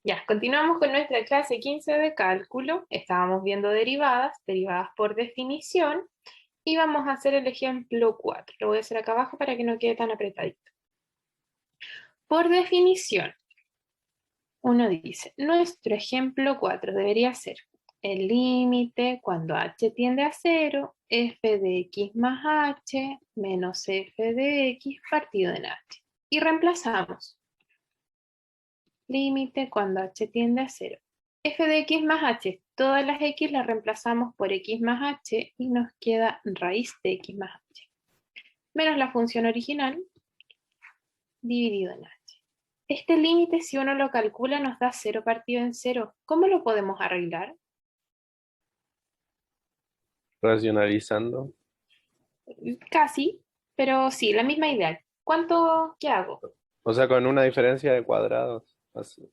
Ya, continuamos con nuestra clase 15 de cálculo. Estábamos viendo derivadas, derivadas por definición, y vamos a hacer el ejemplo 4. Lo voy a hacer acá abajo para que no quede tan apretadito. Por definición, uno dice, nuestro ejemplo 4 debería ser el límite cuando h tiende a 0, f de x más h menos f de x partido en h. Y reemplazamos. Límite cuando h tiende a 0. F de x más h. Todas las x las reemplazamos por x más h y nos queda raíz de x más h. Menos la función original dividido en h. Este límite, si uno lo calcula, nos da 0 partido en 0. ¿Cómo lo podemos arreglar? Racionalizando. Casi, pero sí, la misma idea. ¿Qué hago? O sea, con una diferencia de cuadrados.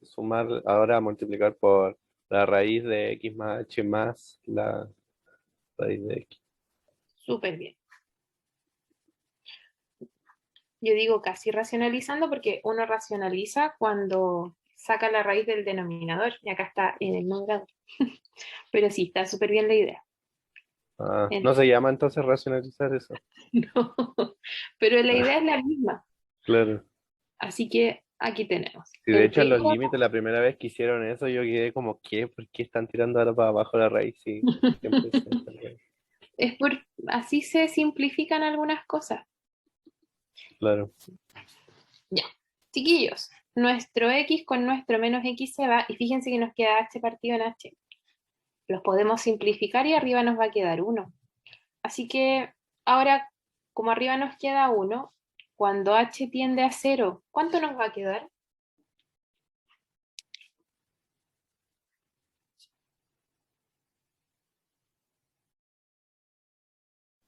Sumar, ahora multiplicar por la raíz de x más h más la raíz de x. Súper bien. Yo digo casi racionalizando porque uno racionaliza cuando saca la raíz del denominador y acá está en el numerador. Pero sí, está súper bien la idea. Ah, no se llama entonces racionalizar eso. No, pero la idea es la misma. Claro. Así que aquí tenemos. Sí, de El hecho, en los teorema, límites, la primera vez que hicieron eso, yo quedé como, ¿qué? ¿Por qué están tirando ahora para abajo la raíz? Sí, siempre se encarga. así se simplifican algunas cosas. Claro. Ya, chiquillos, nuestro x con nuestro menos x se va y fíjense que nos queda h partido en h. Los podemos simplificar y arriba nos va a quedar 1. Así que ahora, como arriba nos queda 1, cuando h tiende a 0, ¿cuánto nos va a quedar?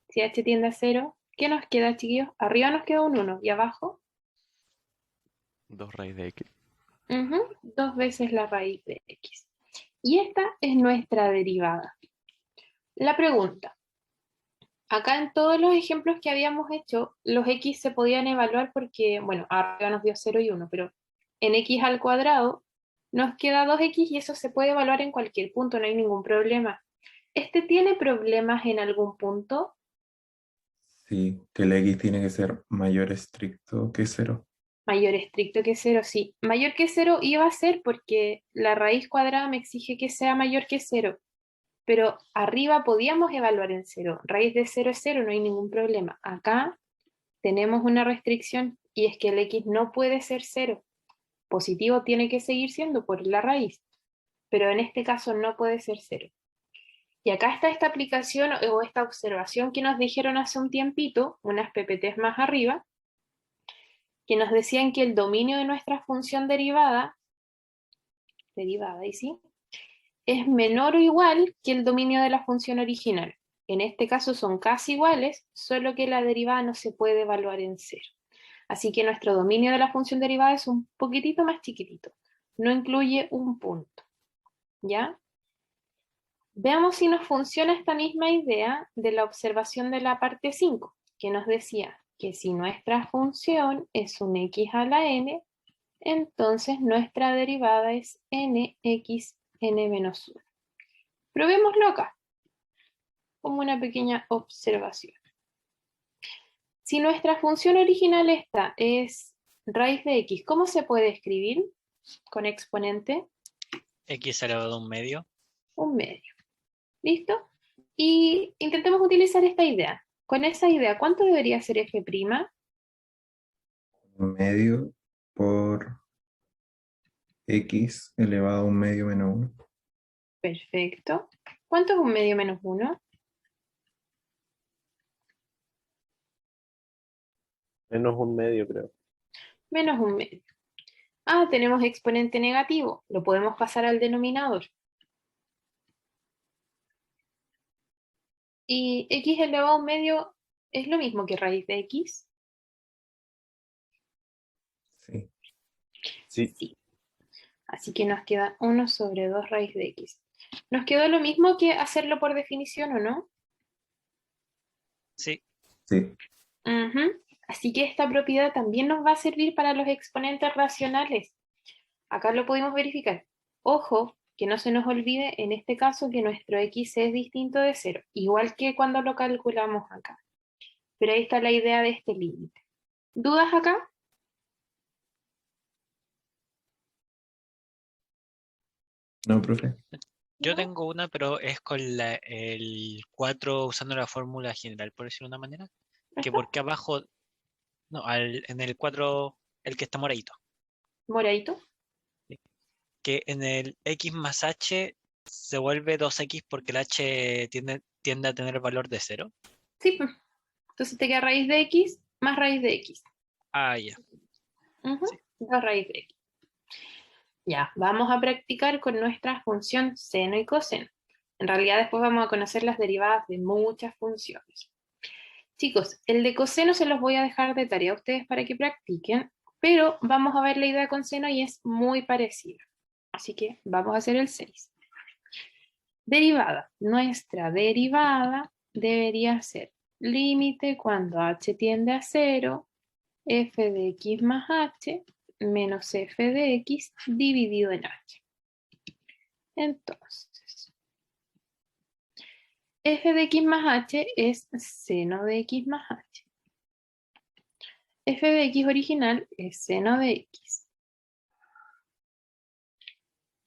Si h tiende a 0, ¿qué nos queda, chiquillos? Arriba nos queda un 1 y abajo, 2 raíz de x. 2 veces la raíz de x. Y esta es nuestra derivada. La pregunta, acá en todos los ejemplos que habíamos hecho, los x se podían evaluar porque, bueno, arriba nos dio 0 y 1, pero en x al cuadrado nos queda 2x y eso se puede evaluar en cualquier punto, no hay ningún problema. ¿Este tiene problemas en algún punto? Sí, que el X tiene que ser mayor estricto que cero. Mayor estricto que 0, sí. Mayor que 0 iba a ser porque la raíz cuadrada me exige que sea mayor que 0. Pero arriba podíamos evaluar en 0. Raíz de 0 es 0, no hay ningún problema. Acá tenemos una restricción y es que el x no puede ser 0. Positivo tiene que seguir siendo por la raíz, pero en este caso no puede ser 0. Y acá está esta aplicación o esta observación que nos dijeron hace un tiempito, unas PPTs más arriba, que nos decían que el dominio de nuestra función derivada, ¿y sí? Es menor o igual que el dominio de la función original. En este caso son casi iguales, solo que la derivada no se puede evaluar en 0. Así que nuestro dominio de la función derivada es un poquitito más chiquitito. No incluye un punto. ¿Ya? Veamos si nos funciona esta misma idea de la observación de la parte 5, que nos decía que si nuestra función es un x a la n, entonces nuestra derivada es nx n menos 1. Probémoslo acá, como una pequeña observación. Si nuestra función original esta es raíz de x, ¿cómo se puede escribir con exponente? X elevado a un medio. Un medio. ¿Listo? Y intentemos utilizar esta idea. Con esa idea, ¿cuánto debería ser f'? Medio por X elevado a un medio menos uno. Perfecto. ¿Cuánto es un medio menos 1? Menos un medio, creo. Menos un medio. Ah, tenemos exponente negativo. Lo podemos pasar al denominador. Y x elevado a un medio es lo mismo que raíz de x. Sí. Sí. Sí. Así que nos queda 1 sobre 2 raíz de x. ¿Nos quedó lo mismo que hacerlo por definición o no? Sí. Sí. Ujú. Así que esta propiedad también nos va a servir para los exponentes racionales. Acá lo pudimos verificar. Ojo, que no se nos olvide en este caso que nuestro x es distinto de 0, igual que cuando lo calculamos acá. Pero ahí está la idea de este límite. ¿Dudas acá? No, profe. Yo ¿No? tengo una, pero es con el 4 usando la fórmula general, por decirlo de una manera. Que Ajá. porque abajo, no, en el 4, el que está moradito. Moradito. Que en el x más h se vuelve 2x porque el h tiende a tener valor de 0. Sí, pues. Entonces te queda raíz de x más raíz de x. Ah, ya. Ujú, Sí. 2 raíz de x. Ya, vamos a practicar con nuestra función seno y coseno. En realidad después vamos a conocer las derivadas de muchas funciones. Chicos, el de coseno se los voy a dejar de tarea a ustedes para que practiquen, pero vamos a ver la idea con seno y es muy parecida. Así que vamos a hacer el 6. Derivada. Nuestra derivada debería ser límite cuando h tiende a 0, f de x más h menos f de x dividido en h. Entonces, f de x más h es seno de x más h. F de x original es seno de x.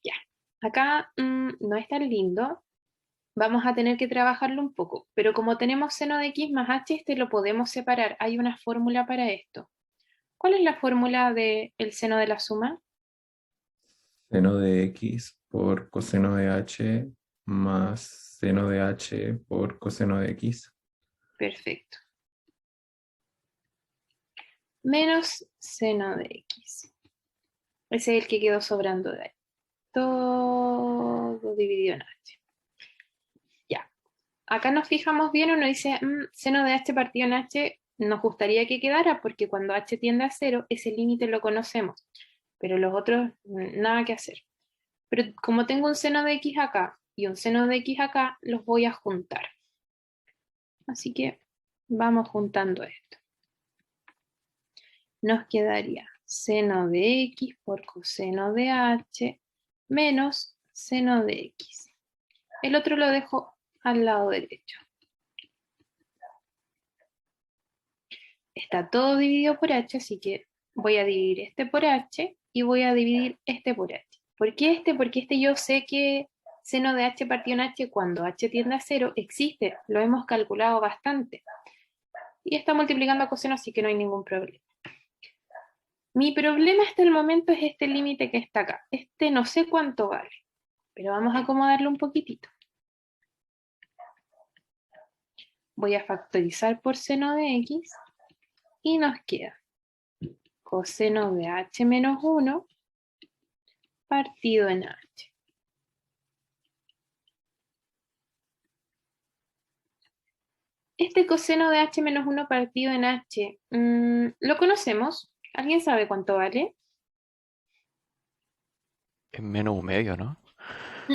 Ya, acá no es tan lindo. Vamos a tener que trabajarlo un poco, pero como tenemos seno de x más h, este lo podemos separar. Hay una fórmula para esto. ¿Cuál es la fórmula del seno de la suma? Seno de x por coseno de h más seno de h por coseno de x. Perfecto. Menos seno de x. Ese es el que quedó sobrando de ahí. Todo dividido en h. Ya. Acá nos fijamos bien, uno dice, seno de h partido en h, nos gustaría que quedara porque cuando h tiende a 0, ese límite lo conocemos, pero los otros, nada que hacer. Pero como tengo un seno de x acá y un seno de x acá, los voy a juntar. Así que vamos juntando esto. Nos quedaría seno de x por coseno de h menos seno de x. El otro lo dejo al lado derecho. Está todo dividido por h, así que voy a dividir este por h y voy a dividir este por h. ¿Por qué este? Porque este yo sé que seno de h partido en h cuando h tiende a 0 existe, lo hemos calculado bastante. Y está multiplicando a coseno, así que no hay ningún problema. Mi problema hasta el momento es este límite que está acá. Este no sé cuánto vale, pero vamos a acomodarlo un poquitito. Voy a factorizar por seno de x y nos queda coseno de h menos 1 partido en h. Este coseno de h menos 1 partido en h, ¿lo conocemos? ¿Alguien sabe cuánto vale? Es menos un medio, ¿no? Mm,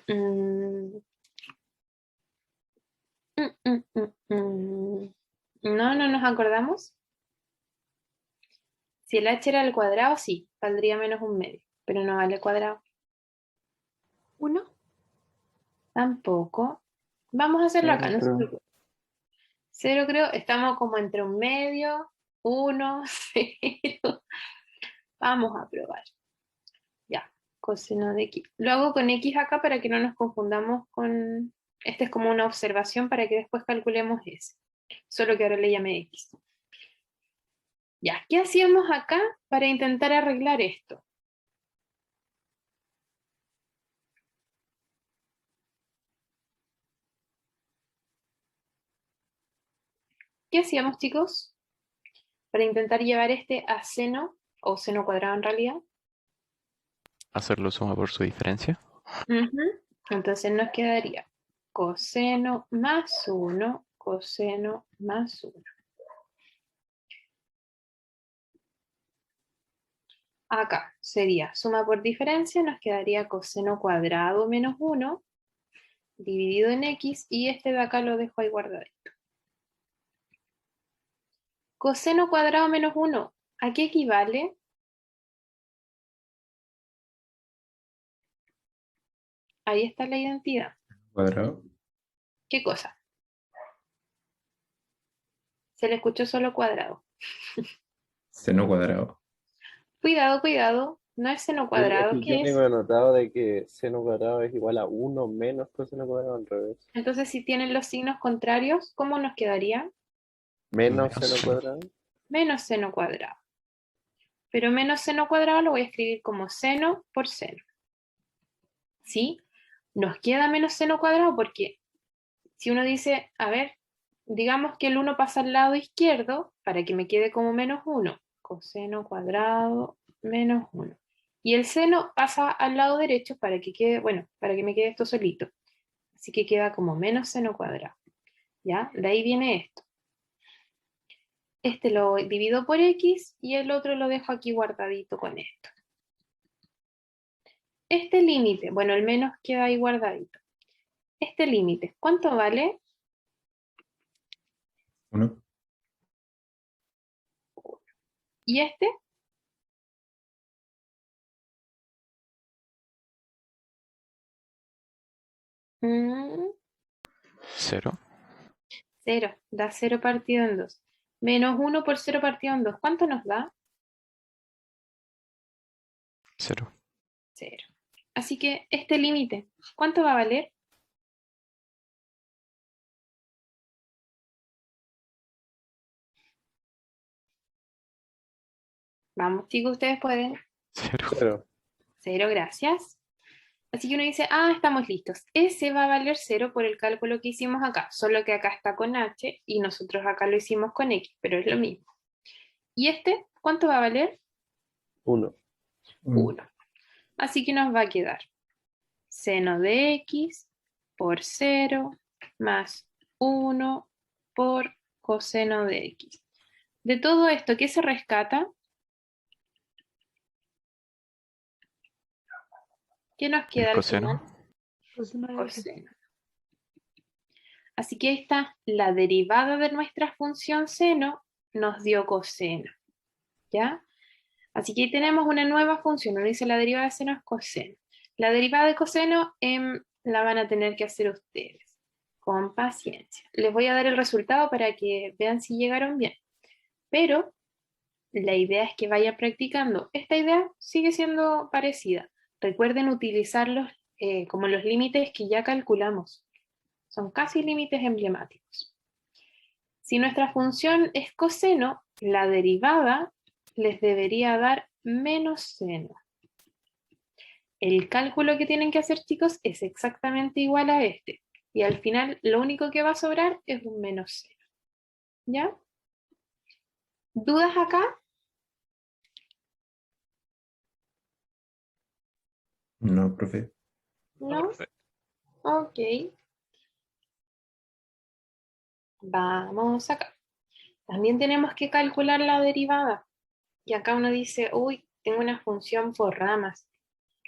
mm, mm, mm, mm, mm, mm. No, no nos acordamos. Si el h era al cuadrado, sí, valdría menos un medio, pero no vale cuadrado. ¿1? Tampoco. Vamos a hacerlo acá, no se preocupe. 0 creo, estamos como entre un medio, 1, 0. Vamos a probar. Ya, coseno de x. Lo hago con x acá para que no nos confundamos con... Esta es como una observación para que después calculemos ese. Solo que ahora le llamé x. Ya, ¿qué hacíamos acá para intentar arreglar esto? ¿Qué hacíamos, chicos? Para intentar llevar este a seno, o seno cuadrado en realidad. Hacerlo suma por su diferencia. Ujú. Entonces nos quedaría coseno más 1, coseno más 1. Acá sería suma por diferencia, nos quedaría coseno cuadrado menos 1 dividido en x, y este de acá lo dejo ahí guardadito. Coseno cuadrado menos 1, ¿a qué equivale? Ahí está la identidad. Cuadrado. ¿Qué cosa? Se le escuchó solo cuadrado. Seno cuadrado. Cuidado, cuidado. No es seno cuadrado, Yo ¿qué es? tengo anotado de que seno cuadrado es igual a 1 menos coseno cuadrado al revés. Entonces, si tienen los signos contrarios, ¿cómo nos quedaría? Menos Menos seno seno. cuadrado. Menos seno cuadrado. Pero menos seno cuadrado lo voy a escribir como seno por seno. ¿Sí? Nos queda menos seno cuadrado porque si uno dice, a ver, digamos que el 1 pasa al lado izquierdo para que me quede como menos 1. Coseno cuadrado menos 1. Y el seno pasa al lado derecho para que quede, bueno, para que me quede esto solito. Así que queda como menos seno cuadrado. ¿Ya? De ahí viene esto. Este lo divido por x y el otro lo dejo aquí guardadito con esto. Este límite, bueno, el menos queda ahí guardadito. Este límite, ¿cuánto vale? 1. ¿Y este? Mm, 0. 0, da 0 partido en 2. Menos 1 por 0 partido en 2, ¿cuánto nos da? 0. 0. Así que este límite, ¿cuánto va a valer? Vamos, chicos, ustedes pueden. 0. 0. 0, gracias. Así que uno dice, estamos listos. Ese va a valer 0 por el cálculo que hicimos acá, solo que acá está con h y nosotros acá lo hicimos con x, pero es lo mismo. ¿Y este cuánto va a valer? 1. 1. Así que nos va a quedar seno de x por 0 más 1 por coseno de x. De todo esto, ¿qué se rescata? ¿Qué nos El queda al coseno. final? Coseno. Así que ahí está, la derivada de nuestra función seno nos dio coseno. ¿Ya? Así que ahí tenemos una nueva función. Uno dice la derivada de seno es coseno. La derivada de coseno la van a tener que hacer ustedes, con paciencia. Les voy a dar el resultado para que vean si llegaron bien. Pero la idea es que vayan practicando. Esta idea sigue siendo parecida. Recuerden utilizarlos como los límites que ya calculamos. Son casi límites emblemáticos. Si nuestra función es coseno, la derivada les debería dar menos seno. El cálculo que tienen que hacer, chicos, es exactamente igual a este. Y al final, lo único que va a sobrar es un menos seno. ¿Ya? ¿Dudas acá? No, profe. ¿No? Ok. Vamos acá. También tenemos que calcular la derivada. Y acá uno dice, uy, tengo una función por ramas.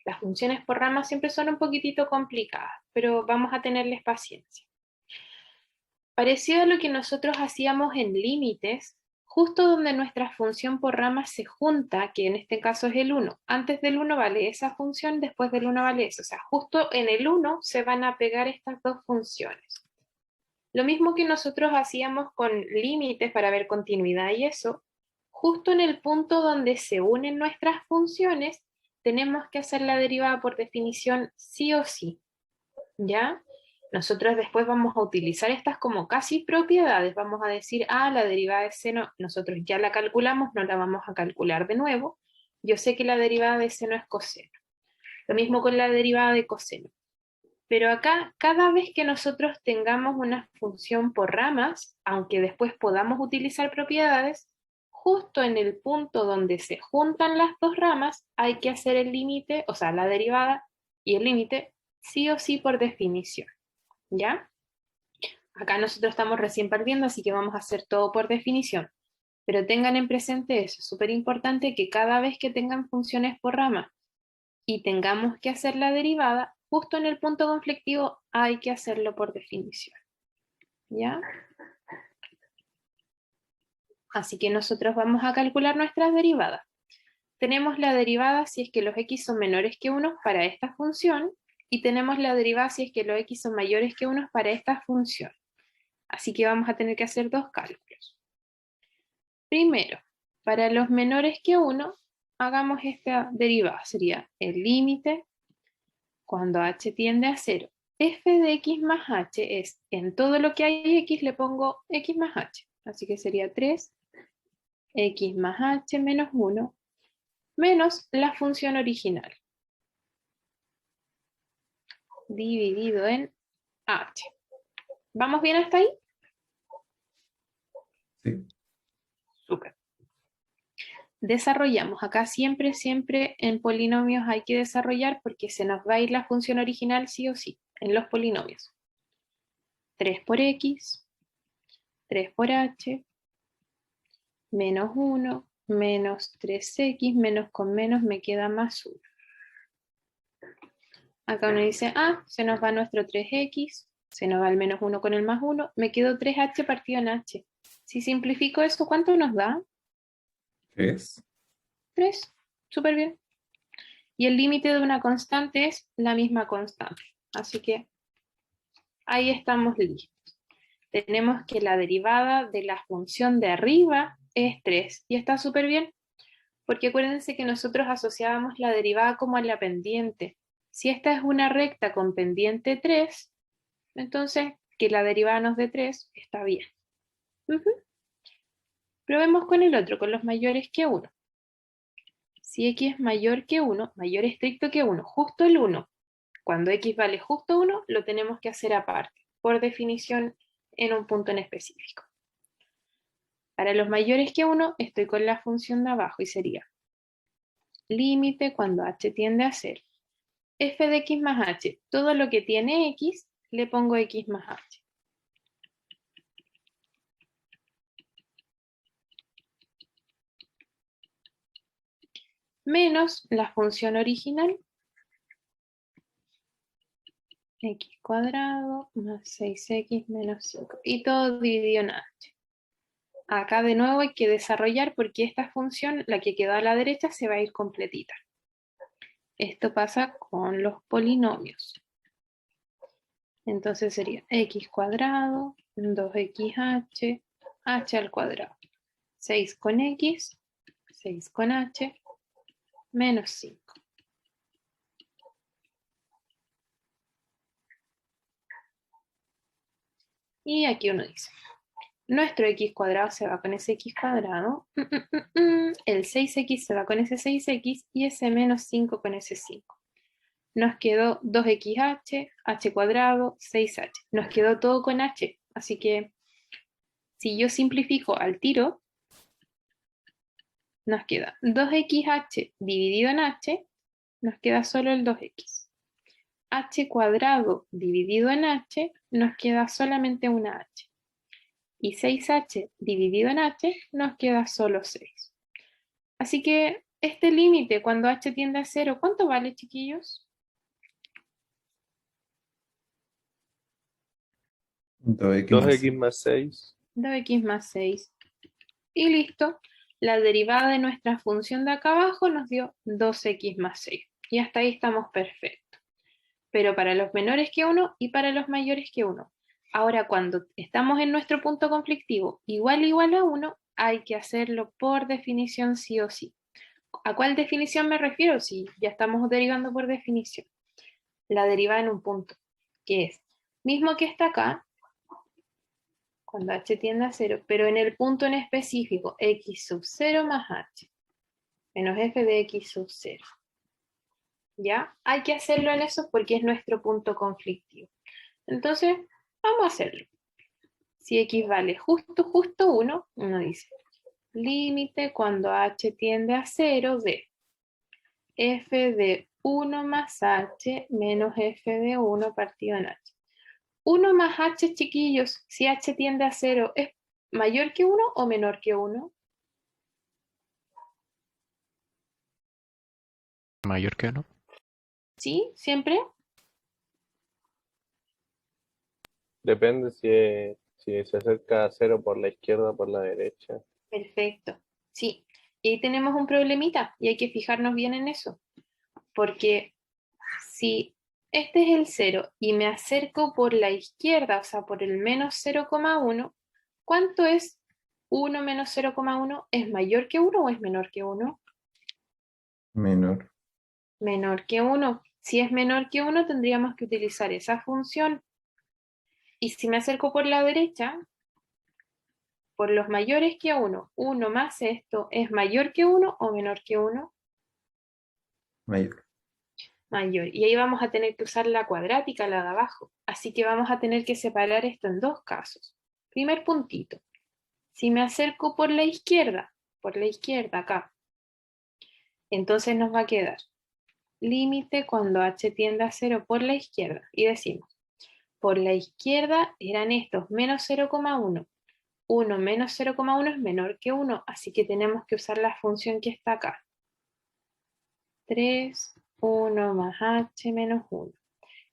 Las funciones por ramas siempre son un poquitito complicadas, pero vamos a tenerles paciencia. Parecido a lo que nosotros hacíamos en límites, justo donde nuestra función por ramas se junta, que en este caso es el 1. Antes del 1 vale esa función, después del 1 vale eso. O sea, justo en el 1 se van a pegar estas dos funciones. Lo mismo que nosotros hacíamos con límites para ver continuidad y eso, justo en el punto donde se unen nuestras funciones, tenemos que hacer la derivada por definición sí o sí, ¿ya? Nosotros después vamos a utilizar estas como casi propiedades, vamos a decir, la derivada de seno, nosotros ya la calculamos, no la vamos a calcular de nuevo, yo sé que la derivada de seno es coseno. Lo mismo con la derivada de coseno. Pero acá, cada vez que nosotros tengamos una función por ramas, aunque después podamos utilizar propiedades, justo en el punto donde se juntan las dos ramas, hay que hacer el límite, o sea, la derivada y el límite, sí o sí por definición. ¿Ya? Acá nosotros estamos recién partiendo, así que vamos a hacer todo por definición. Pero tengan en presente eso, es súper importante que cada vez que tengan funciones por rama y tengamos que hacer la derivada, justo en el punto conflictivo hay que hacerlo por definición. ¿Ya? Así que nosotros vamos a calcular nuestras derivadas. Tenemos la derivada si es que los x son menores que 1 para esta función y tenemos la derivada si es que los x son mayores que 1 para esta función. Así que vamos a tener que hacer dos cálculos. Primero, para los menores que 1, hagamos esta derivada. Sería el límite cuando h tiende a 0. F de x más h es, en todo lo que hay x le pongo x más h. Así que sería 3 x más h menos 1 menos la función original dividido en h. ¿Vamos bien hasta ahí? Sí. Súper. Desarrollamos. Acá siempre en polinomios hay que desarrollar porque se nos va a ir la función original sí o sí, en los polinomios. 3 por x, 3 por h, menos 1, menos 3x, menos con menos me queda más 1. Acá uno dice, se nos va nuestro 3x, se nos va el menos 1 con el más 1, me quedó 3h partido en h. Si simplifico eso, ¿cuánto nos da? 3. 3. Súper bien. Y el límite de una constante es la misma constante. Así que ahí estamos listos. Tenemos que la derivada de la función de arriba es 3. Y está súper bien, porque acuérdense que nosotros asociábamos la derivada como a la pendiente. Si esta es una recta con pendiente 3, entonces que la derivada nos dé 3 está bien. Probemos con el otro, con los mayores que 1. Si x es mayor que 1, mayor estricto que 1, justo el 1, cuando x vale justo 1, lo tenemos que hacer aparte, por definición en un punto en específico. Para los mayores que 1, estoy con la función de abajo y sería límite cuando h tiende a 0. F de x más h, todo lo que tiene x, le pongo x más h. Menos la función original, x cuadrado más 6x menos 5. Y todo dividido en h. Acá de nuevo hay que desarrollar porque esta función, la que quedó a la derecha, se va a ir completita. Esto pasa con los polinomios. Entonces sería x cuadrado, 2xh, h al cuadrado. 6 con x, 6 con h, menos 5. Y aquí uno dice, nuestro x cuadrado se va con ese x cuadrado, el 6x se va con ese 6x y ese menos 5 con ese 5. Nos quedó 2xh, h cuadrado, 6h. Nos quedó todo con h, así que si yo simplifico al tiro, nos queda 2xh dividido en h, nos queda solo el 2x. H cuadrado dividido en h, nos queda solamente una h. Y 6h dividido en h, nos queda solo 6. Así que este límite, cuando h tiende a 0, ¿cuánto vale, chiquillos? 2x 2x más 6. 2x más 6. Y listo. La derivada de nuestra función de acá abajo nos dio 2x más 6. Y hasta ahí estamos perfectos. Pero para los menores que 1 y para los mayores que 1. Ahora, cuando estamos en nuestro punto conflictivo igual a 1, hay que hacerlo por definición sí o sí. ¿A cuál definición me refiero? Si ya estamos derivando por definición. La derivada en un punto, que es mismo que está acá, cuando h tiende a 0, pero en el punto en específico, x sub 0 más h, menos f de x sub 0. ¿Ya? Hay que hacerlo en eso porque es nuestro punto conflictivo. Entonces, vamos a hacerlo. Si x vale justo 1, uno dice, límite cuando h tiende a 0 de f de 1 más h menos f de 1 partido en h. 1 más h, chiquillos, si h tiende a 0, ¿es mayor que 1 o menor que 1? Mayor que 1. ¿Sí? ¿Siempre? Depende si se acerca a 0 por la izquierda o por la derecha. Perfecto. Sí. Y ahí tenemos un problemita y hay que fijarnos bien en eso. Porque si este es el 0 y me acerco por la izquierda, o sea, por el menos 0,1, ¿cuánto es 1 menos 0,1? ¿Es mayor que 1 o es menor que 1? Menor. Menor que 1. Si es menor que 1, tendríamos que utilizar esa función. Y si me acerco por la derecha, por los mayores que 1, 1 más esto, ¿es mayor que 1 o menor que 1? Mayor. Mayor. Y ahí vamos a tener que usar la cuadrática, la de abajo. Así que vamos a tener que separar esto en dos casos. Primer puntito. Si me acerco por la izquierda acá, entonces nos va a quedar límite cuando h tiende a 0 por la izquierda. Y decimos, por la izquierda eran estos, menos 0,1. 1 menos 0,1 es menor que 1, así que tenemos que usar la función que está acá. 3, 1 más h menos 1.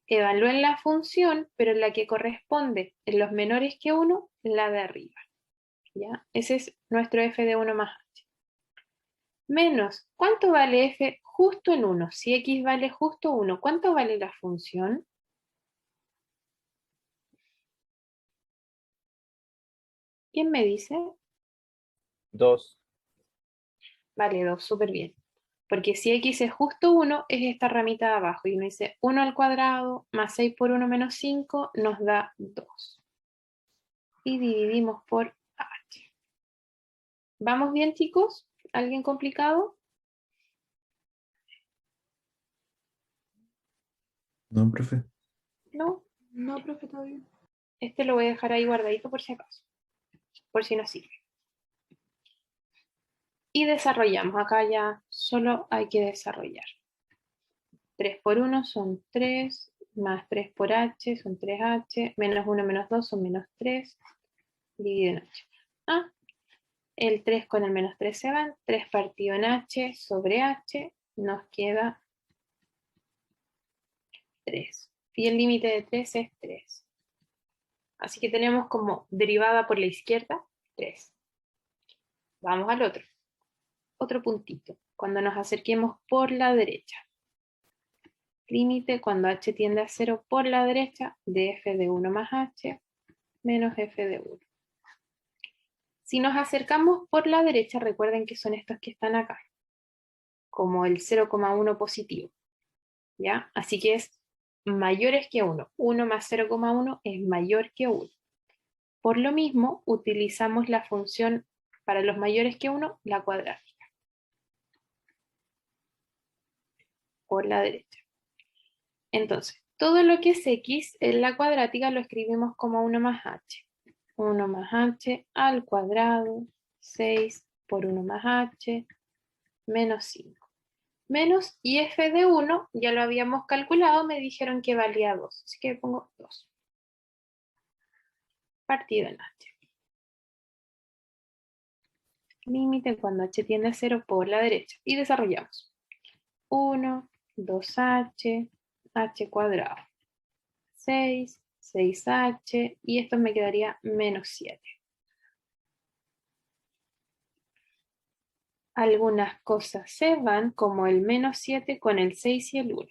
Evalúen la función, pero la que corresponde en los menores que 1, la de arriba. ¿Ya? Ese es nuestro f de 1 más h. Menos, ¿cuánto vale f justo en 1? Si x vale justo 1, ¿cuánto vale la función? ¿Quién me dice? 2. Vale 2, súper bien. Porque si x es justo 1, es esta ramita de abajo. Y me dice 1 al cuadrado más 6 por 1 menos 5 nos da 2. Y dividimos por h. ¿Vamos bien, chicos? ¿Alguien complicado? No, profe. No, no, profe, todo bien. Este lo voy a dejar ahí guardadito por si acaso. Por si no sirve. Y desarrollamos. Acá ya solo hay que desarrollar. 3 por 1 son 3, más 3 por h son 3h, menos 1 menos 2 son menos 3, dividido en h. El 3 con el menos 3 se van, 3 partido en h sobre h, nos queda 3. Y el límite de 3 es 3. Así que tenemos como derivada por la izquierda, 3. Vamos al otro. Otro puntito. Cuando nos acerquemos por la derecha. Límite cuando h tiende a 0 por la derecha de f de 1 más h menos f de 1. Si nos acercamos por la derecha, recuerden que son estos que están acá, como el 0,1 positivo, ¿ya? Así que es mayores que 1. 1 más 0,1 es mayor que 1. Por lo mismo, utilizamos la función para los mayores que 1, la cuadrática. Por la derecha. Entonces, todo lo que es x en la cuadrática lo escribimos como 1 más h. 1 más h al cuadrado, 6 por 1 más h, menos 5. Menos, y f de 1, ya lo habíamos calculado, me dijeron que valía 2. Así que pongo 2. Partido en h. Límite cuando h tiende a 0 por la derecha. Y desarrollamos. 1, 2h, h cuadrado. 6, 6h, y esto me quedaría menos 7. Algunas cosas se van, como el menos 7 con el 6 y el 1.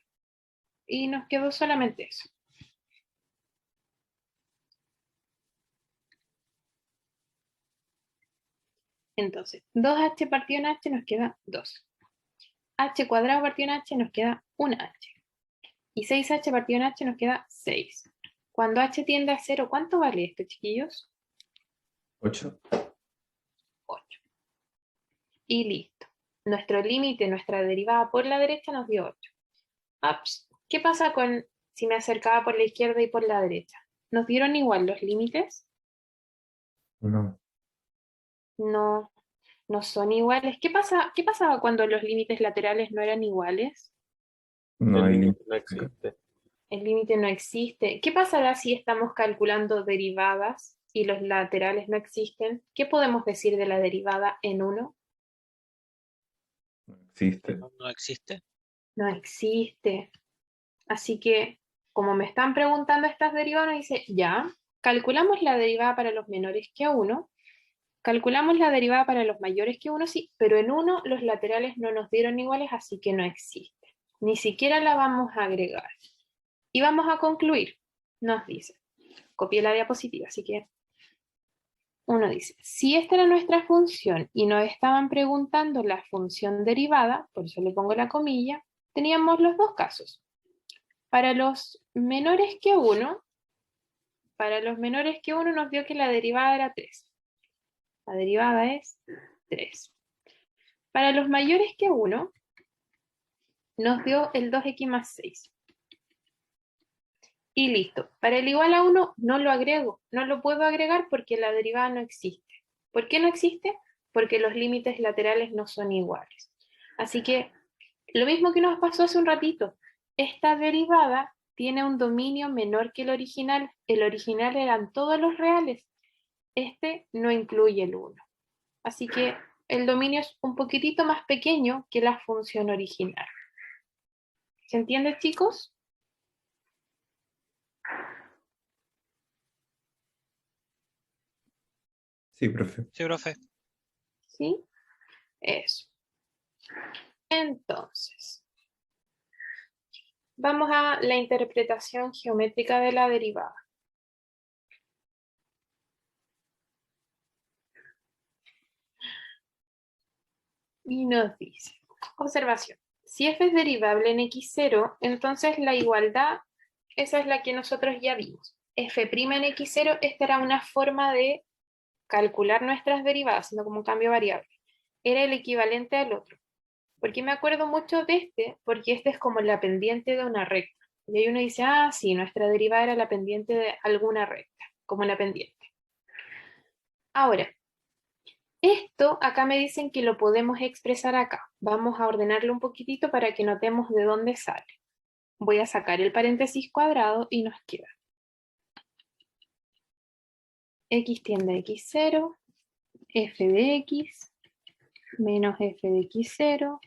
Y nos quedó solamente eso. Entonces, 2h partido en h nos queda 2. H cuadrado partido en h nos queda 1h. Y 6h partido en h nos queda 6. Cuando h tiende a 0, ¿cuánto vale esto, chiquillos? 8. 8. Y listo. Nuestro límite, nuestra derivada por la derecha nos dio 8. Ups. ¿Qué pasa con si me acercaba por la izquierda y por la derecha? ¿Nos dieron igual los límites? No. No, no son iguales. ¿Qué pasaba cuando los límites laterales no eran iguales? No El hay límite límite no acá. existe. El límite no existe. ¿Qué pasará si estamos calculando derivadas y los laterales no existen? ¿Qué podemos decir de la derivada en 1? No existe. No existe. No existe. Así que, como me están preguntando estas derivadas, dice, ya, calculamos la derivada para los menores que 1, calculamos la derivada para los mayores que 1, sí, pero en 1 los laterales no nos dieron iguales, así que no existe. Ni siquiera la vamos a agregar. Y vamos a concluir. Nos dice, copié la diapositiva, así que uno dice, si esta era nuestra función y nos estaban preguntando la función derivada, por eso le pongo la comilla, teníamos los dos casos. Para los menores que 1, nos dio que la derivada era 3. La derivada es 3. Para los mayores que 1, nos dio el 2x más 6. Y listo. Para el igual a 1 no lo agrego. No lo puedo agregar porque la derivada no existe. ¿Por qué no existe? Porque los límites laterales no son iguales. Así que lo mismo que nos pasó hace un ratito. Esta derivada tiene un dominio menor que el original. El original eran todos los reales. Este no incluye el 1. Así que el dominio es un poquitito más pequeño que la función original. ¿Se entiende, chicos? Sí, profe. Sí, profe. ¿Sí? Eso. Entonces, vamos a la interpretación geométrica de la derivada. Y nos dice, observación, si f es derivable en x0, entonces la igualdad, esa es la que nosotros ya vimos. F' en x0, esta era una forma de calcular nuestras derivadas, haciendo como un cambio variable. Era el equivalente al otro. ¿Por qué me acuerdo mucho de este? Porque este es como la pendiente de una recta. Y ahí uno dice, ah, sí, nuestra derivada era la pendiente de alguna recta, como la pendiente. Ahora, esto acá me dicen que lo podemos expresar acá. Vamos a ordenarlo un poquitito para que notemos de dónde sale. Voy a sacar el paréntesis cuadrado y nos queda x tiende a x0, f de x, menos f de x0,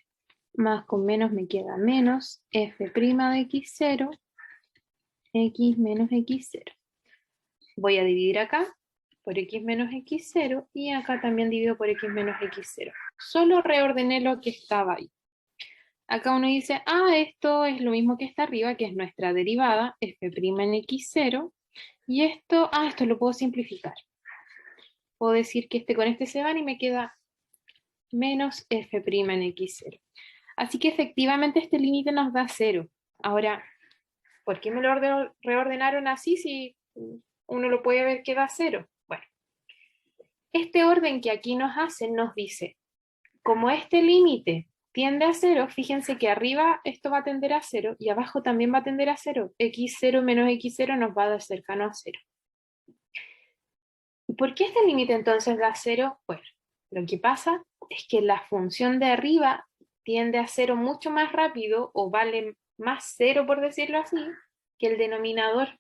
más con menos me queda menos f' de x0, x menos x0. Voy a dividir acá por x menos x0 y acá también divido por x menos x0. Solo reordené lo que estaba ahí. Acá uno dice, ah, esto es lo mismo que está arriba, que es nuestra derivada, f' en x0, y esto, esto lo puedo simplificar. Puedo decir que este con este se van y me queda menos f' en x0. Así que efectivamente este límite nos da 0. Ahora, ¿por qué me lo reordenaron así si uno lo puede ver que da 0? Bueno, este orden que aquí nos hacen nos dice, como este límite tiende a 0, fíjense que arriba esto va a tender a 0 y abajo también va a tender a 0. x0 menos x0 nos va a dar cercano a 0. ¿Y por qué este límite entonces da 0? Bueno, lo que pasa es que la función de arriba tiende a 0 mucho más rápido o vale más 0, por decirlo así, que el denominador.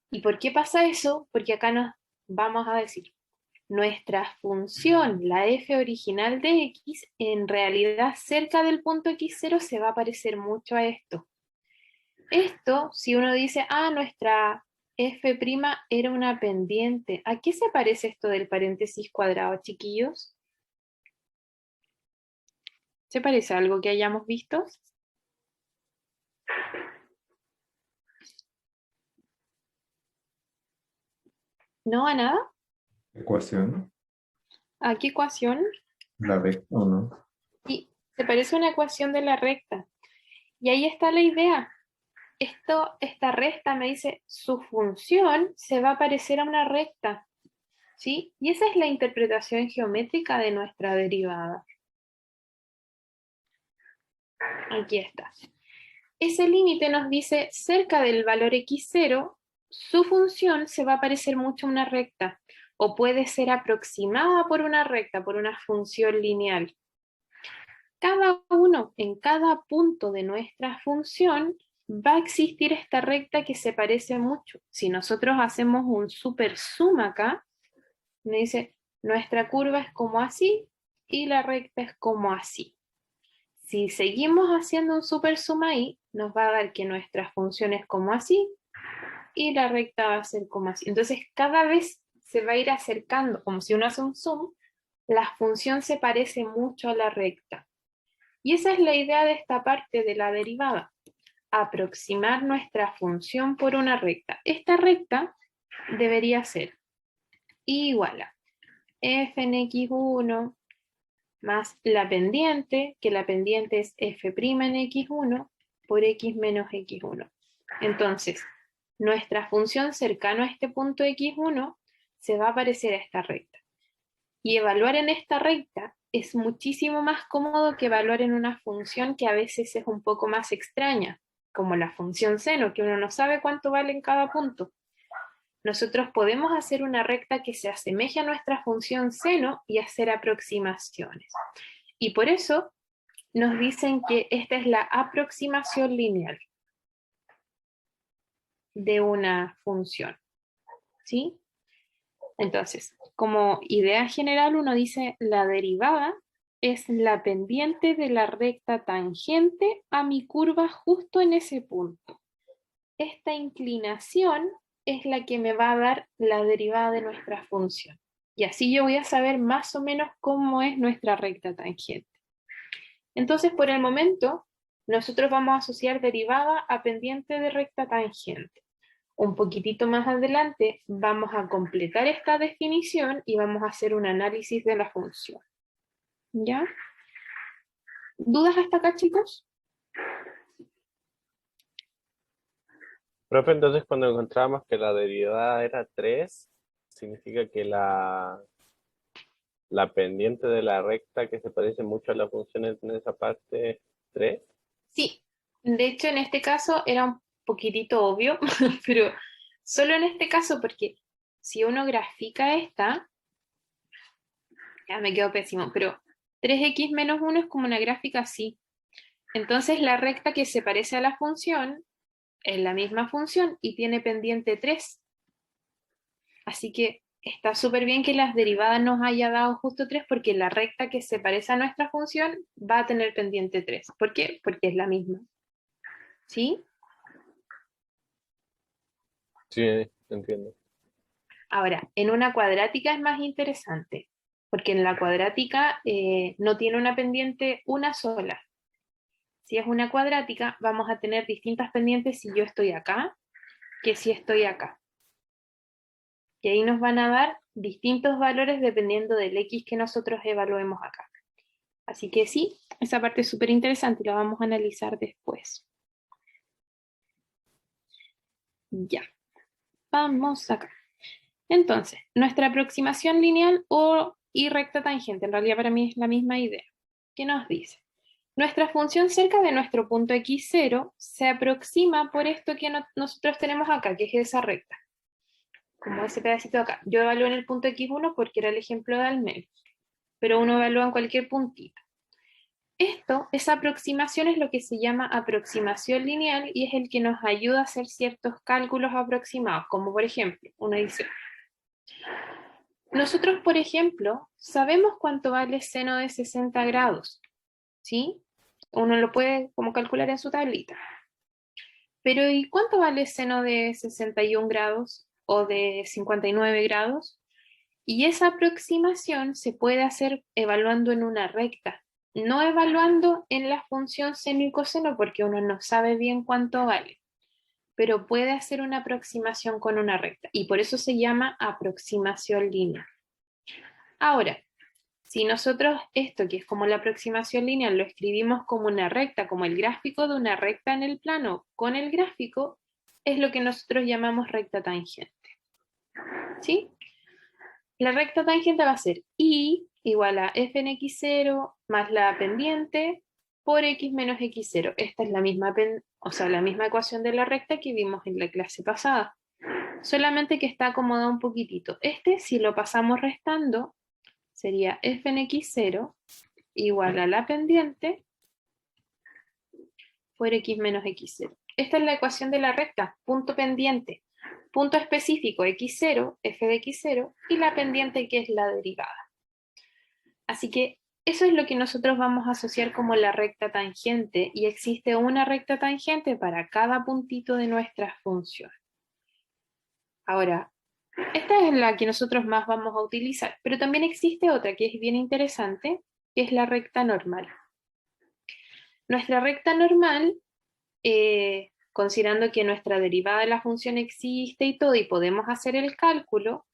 ¿Y por qué pasa eso? Porque acá nos vamos a decir, nuestra función, la f original de x, en realidad cerca del punto x0 se va a parecer mucho a esto. Esto, si uno dice, nuestra f' era una pendiente, ¿a qué se parece esto del paréntesis cuadrado, chiquillos? ¿Se parece a algo que hayamos visto? ¿No a nada? Ecuación. ¿A qué ecuación? La recta o no. Sí, se parece a una ecuación de la recta. Y ahí está la idea. Esta recta me dice, su función se va a parecer a una recta. ¿Sí? Y esa es la interpretación geométrica de nuestra derivada. Aquí está. Ese límite nos dice, cerca del valor x0, su función se va a parecer mucho a una recta, o puede ser aproximada por una recta, por una función lineal. Cada uno, en cada punto de nuestra función, va a existir esta recta que se parece mucho. Si nosotros hacemos un super suma acá, me dice, nuestra curva es como así y la recta es como así. Si seguimos haciendo un super suma ahí, nos va a dar que nuestra función es como así y la recta va a ser como así. Entonces cada vez se va a ir acercando, como si uno hace un zoom, la función se parece mucho a la recta. Y esa es la idea de esta parte de la derivada. aproximar nuestra función por una recta. Esta recta debería ser igual a f en x1 más la pendiente, que la pendiente es f' en x1 por x menos x1. Entonces, nuestra función cercana a este punto x1 se va a parecer a esta recta. Y evaluar en esta recta es muchísimo más cómodo que evaluar en una función que a veces es un poco más extraña, como la función seno, que uno no sabe cuánto vale en cada punto. Nosotros podemos hacer una recta que se asemeje a nuestra función seno y hacer aproximaciones. Y por eso nos dicen que esta es la aproximación lineal de una función. ¿Sí? Entonces, como idea general uno dice la derivada es la pendiente de la recta tangente a mi curva justo en ese punto. Esta inclinación es la que me va a dar la derivada de nuestra función. Y así yo voy a saber más o menos cómo es nuestra recta tangente. Entonces, por el momento, nosotros vamos a asociar derivada a pendiente de recta tangente. Un poquitito más adelante vamos a completar esta definición y vamos a hacer un análisis de la función. ¿Ya? ¿Dudas hasta acá, chicos? Profe, entonces cuando encontramos que la derivada era 3, significa que la pendiente de la recta que se parece mucho a la función en esa parte es 3. Sí. De hecho, en este caso era un poquitito obvio, pero solo en este caso, porque si uno grafica esta, ya me quedo pésimo, pero 3x menos 1 es como una gráfica así. Entonces la recta que se parece a la función es la misma función y tiene pendiente 3. Así que está súper bien que las derivadas nos haya dado justo 3 porque la recta que se parece a nuestra función va a tener pendiente 3. ¿Por qué? Porque es la misma. ¿Sí? Sí, entiendo. Ahora, en una cuadrática es más interesante, porque en la cuadrática no tiene una pendiente una sola. Si es una cuadrática, vamos a tener distintas pendientes si yo estoy acá, que si estoy acá. Y ahí nos van a dar distintos valores dependiendo del x que nosotros evaluemos acá. Así que sí, esa parte es súper interesante y la vamos a analizar después. Ya, vamos acá. Entonces, nuestra aproximación lineal y recta tangente, en realidad para mí es la misma idea. ¿Qué nos dice? Nuestra función cerca de nuestro punto x0 se aproxima por esto que nosotros tenemos acá, que es esa recta. Como ese pedacito de acá. Yo evalúo en el punto x1 porque era el ejemplo de al medio, pero uno evalúa en cualquier puntito. Esa aproximación es lo que se llama aproximación lineal y es el que nos ayuda a hacer ciertos cálculos aproximados, como por ejemplo, uno dice, nosotros por ejemplo, sabemos cuánto vale seno de 60 grados, ¿sí? Uno lo puede como calcular en su tablita. Pero ¿y cuánto vale seno de 61 grados o de 59 grados? Y esa aproximación se puede hacer evaluando en una recta, no evaluando en la función seno y coseno porque uno no sabe bien cuánto vale, pero puede hacer una aproximación con una recta y por eso se llama aproximación lineal. Ahora, si nosotros esto que es como la aproximación lineal lo escribimos como una recta, como el gráfico de una recta en el plano con el gráfico, es lo que nosotros llamamos recta tangente. ¿Sí? La recta tangente va a ser y igual a f en x0 más la pendiente por x menos x0. Esta es la misma, la misma ecuación de la recta que vimos en la clase pasada. Solamente que está acomodada un poquitito. Si lo pasamos restando, sería f en x0 igual a la pendiente por x menos x0. Esta es la ecuación de la recta, punto pendiente. Punto específico x0, f de x0, y la pendiente que es la derivada. Así que eso es lo que nosotros vamos a asociar como la recta tangente, y existe una recta tangente para cada puntito de nuestra función. Ahora, esta es la que nosotros más vamos a utilizar, pero también existe otra que es bien interesante, que es la recta normal. Nuestra recta normal considerando que nuestra derivada de la función existe y todo, y podemos hacer el cálculo,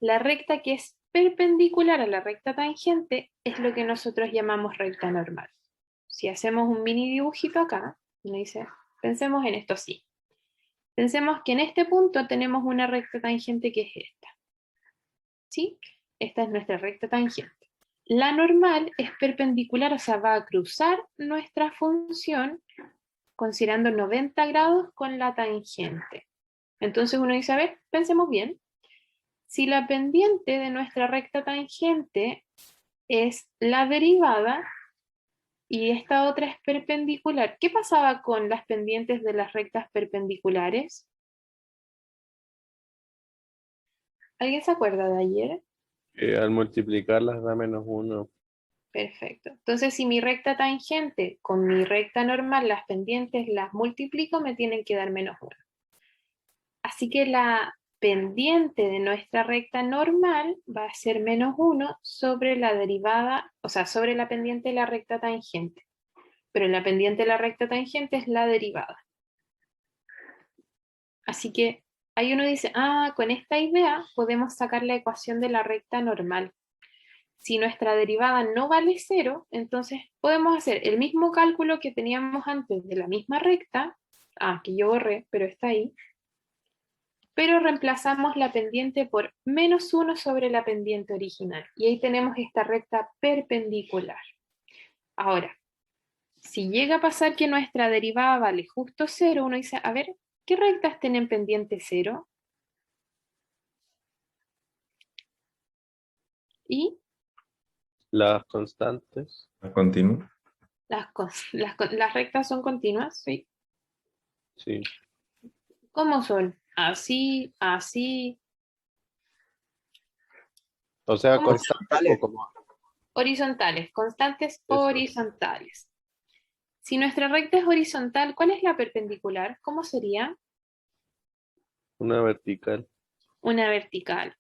la recta que es perpendicular a la recta tangente es lo que nosotros llamamos recta normal. Si hacemos un mini dibujito acá, me dice, pensemos en esto así. Pensemos que en este punto tenemos una recta tangente que es esta. ¿Sí? Esta es nuestra recta tangente. La normal es perpendicular, o sea, va a cruzar nuestra función considerando 90 grados con la tangente. Entonces uno dice, a ver, pensemos bien. Si la pendiente de nuestra recta tangente es la derivada y esta otra es perpendicular, ¿qué pasaba con las pendientes de las rectas perpendiculares? ¿Alguien se acuerda de ayer? Al multiplicarlas da -1. Perfecto. Entonces, si mi recta tangente con mi recta normal, las pendientes las multiplico, me tienen que dar -1. Así que la pendiente de nuestra recta normal va a ser -1 sobre la derivada, o sea, sobre la pendiente de la recta tangente. Pero la pendiente de la recta tangente es la derivada. Así que ahí uno dice, con esta idea podemos sacar la ecuación de la recta normal. Si nuestra derivada no vale 0, entonces podemos hacer el mismo cálculo que teníamos antes de la misma recta, que yo borré, pero está ahí, pero reemplazamos la pendiente por -1 sobre la pendiente original. Y ahí tenemos esta recta perpendicular. Ahora, si llega a pasar que nuestra derivada vale justo 0, uno dice, a ver, ¿qué rectas tienen pendiente 0? Y Las constantes. Continúo. las rectas son continuas, ¿sí? Sí. ¿Cómo son? Así, así. O sea, ¿Cómo son? constantes o como Horizontales, constantes eso. horizontales. Si nuestra recta es horizontal, ¿cuál es la perpendicular? ¿Cómo sería? Una vertical. Una vertical.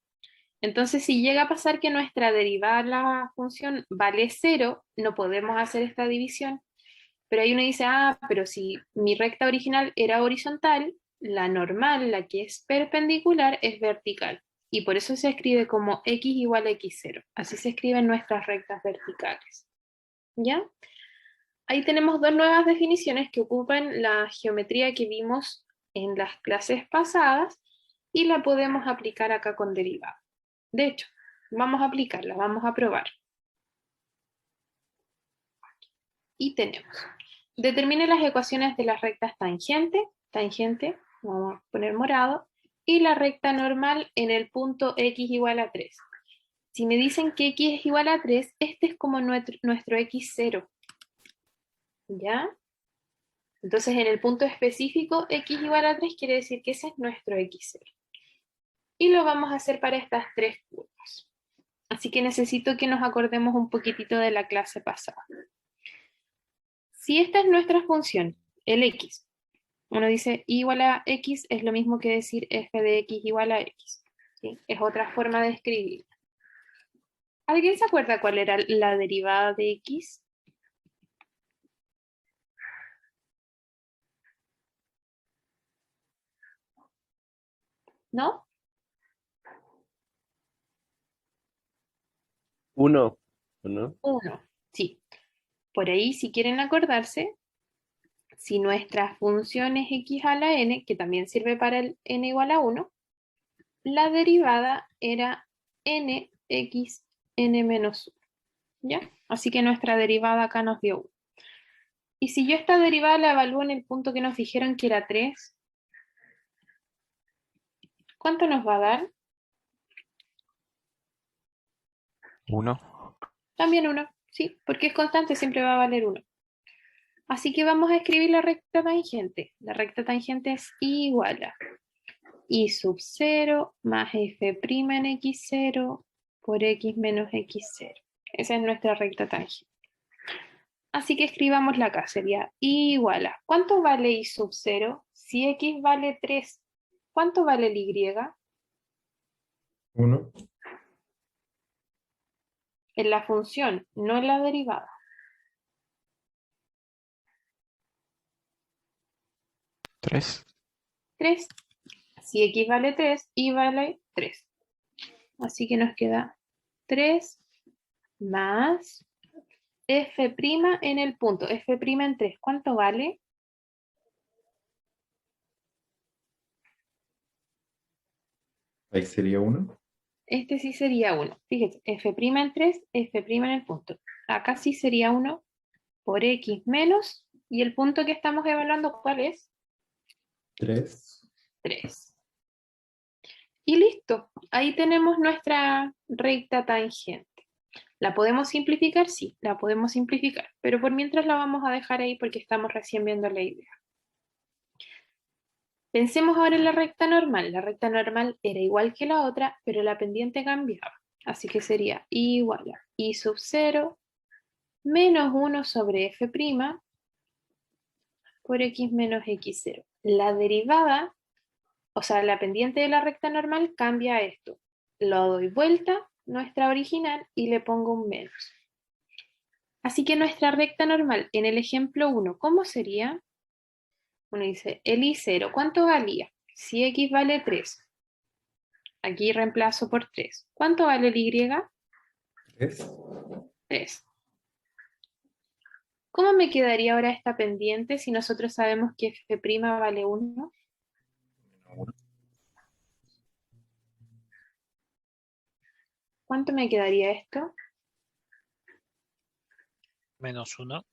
Entonces, si llega a pasar que nuestra derivada de la función vale 0, no podemos hacer esta división. Pero ahí uno dice, pero si mi recta original era horizontal, la normal, la que es perpendicular, es vertical. Y por eso se escribe como x igual a x0. Así se escriben nuestras rectas verticales. ¿Ya? Ahí tenemos dos nuevas definiciones que ocupan la geometría que vimos en las clases pasadas y la podemos aplicar acá con derivada. De hecho, vamos a aplicarla, vamos a probar. Y tenemos, determine las ecuaciones de las rectas tangente, vamos a poner morado, y la recta normal en el punto x igual a 3. Si me dicen que x es igual a 3, este es como nuestro x0. ¿Ya? Entonces en el punto específico x igual a 3 quiere decir que ese es nuestro x0. Y lo vamos a hacer para estas tres curvas. Así que necesito que nos acordemos un poquitito de la clase pasada. Si esta es nuestra función, el x, uno dice y igual a x es lo mismo que decir f de x igual a x. ¿Sí? Es otra forma de escribir. ¿Alguien se acuerda cuál era la derivada de x? ¿No? 1, ¿no? 1. Sí. Por ahí, si quieren acordarse, si nuestra función es x a la n, que también sirve para el n igual a 1, la derivada era nx n menos 1. ¿Ya? Así que nuestra derivada acá nos dio 1. Y si yo esta derivada la evalúo en el punto que nos dijeron que era 3, ¿cuánto nos va a dar? 1. También 1, ¿sí? Porque es constante, siempre va a valer 1. Así que vamos a escribir la recta tangente. La recta tangente es igual a y sub 0 más f' en x0 por x menos x0. Esa es nuestra recta tangente. Así que escribámosla acá, sería igual a, ¿cuánto vale y sub 0? Si x vale 3, ¿cuánto vale el y? 1. En la función, no en la derivada. 3. 3. Si x vale 3, y vale 3. Así que nos queda 3 más f' en el punto. F' en 3, ¿cuánto vale? Ahí sería 1. Este sí sería 1. Fíjense, f' en 3, f' en el punto. Acá sí sería 1 por x menos, y el punto que estamos evaluando, ¿cuál es? 3. 3. Y listo. Ahí tenemos nuestra recta tangente. ¿La podemos simplificar? Sí, la podemos simplificar. Pero por mientras la vamos a dejar ahí porque estamos recién viendo la idea. Pensemos ahora en la recta normal. La recta normal era igual que la otra, pero la pendiente cambiaba. Así que sería igual a y sub 0 menos 1 sobre f' por x menos x0. La derivada, o sea, la pendiente de la recta normal cambia a esto. Lo doy vuelta, nuestra original, y le pongo un menos. Así que nuestra recta normal en el ejemplo 1, ¿cómo sería? Uno dice, el I0, ¿cuánto valía? Si X vale 3. Aquí reemplazo por 3. ¿Cuánto vale el Y? 3. 3. ¿Cómo me quedaría ahora esta pendiente si nosotros sabemos que F' vale 1? ¿Cuánto me quedaría esto? Menos 1.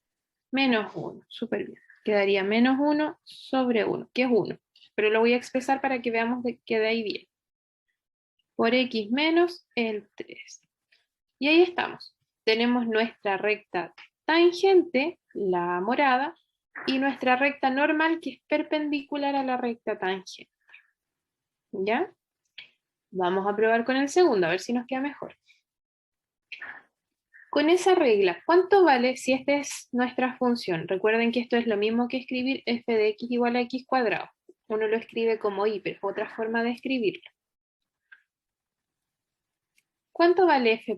Menos 1, súper bien. Quedaría menos 1 sobre 1, que es 1. Pero lo voy a expresar para que veamos que de ahí viene. Por X menos el 3. Y ahí estamos. Tenemos nuestra recta tangente, la morada, y nuestra recta normal, que es perpendicular a la recta tangente. ¿Ya? Vamos a probar con el segundo, a ver si nos queda mejor. Con esa regla, ¿cuánto vale si esta es nuestra función? Recuerden que esto es lo mismo que escribir f de x igual a x cuadrado. Uno lo escribe como y, pero es otra forma de escribirlo. ¿Cuánto vale f'?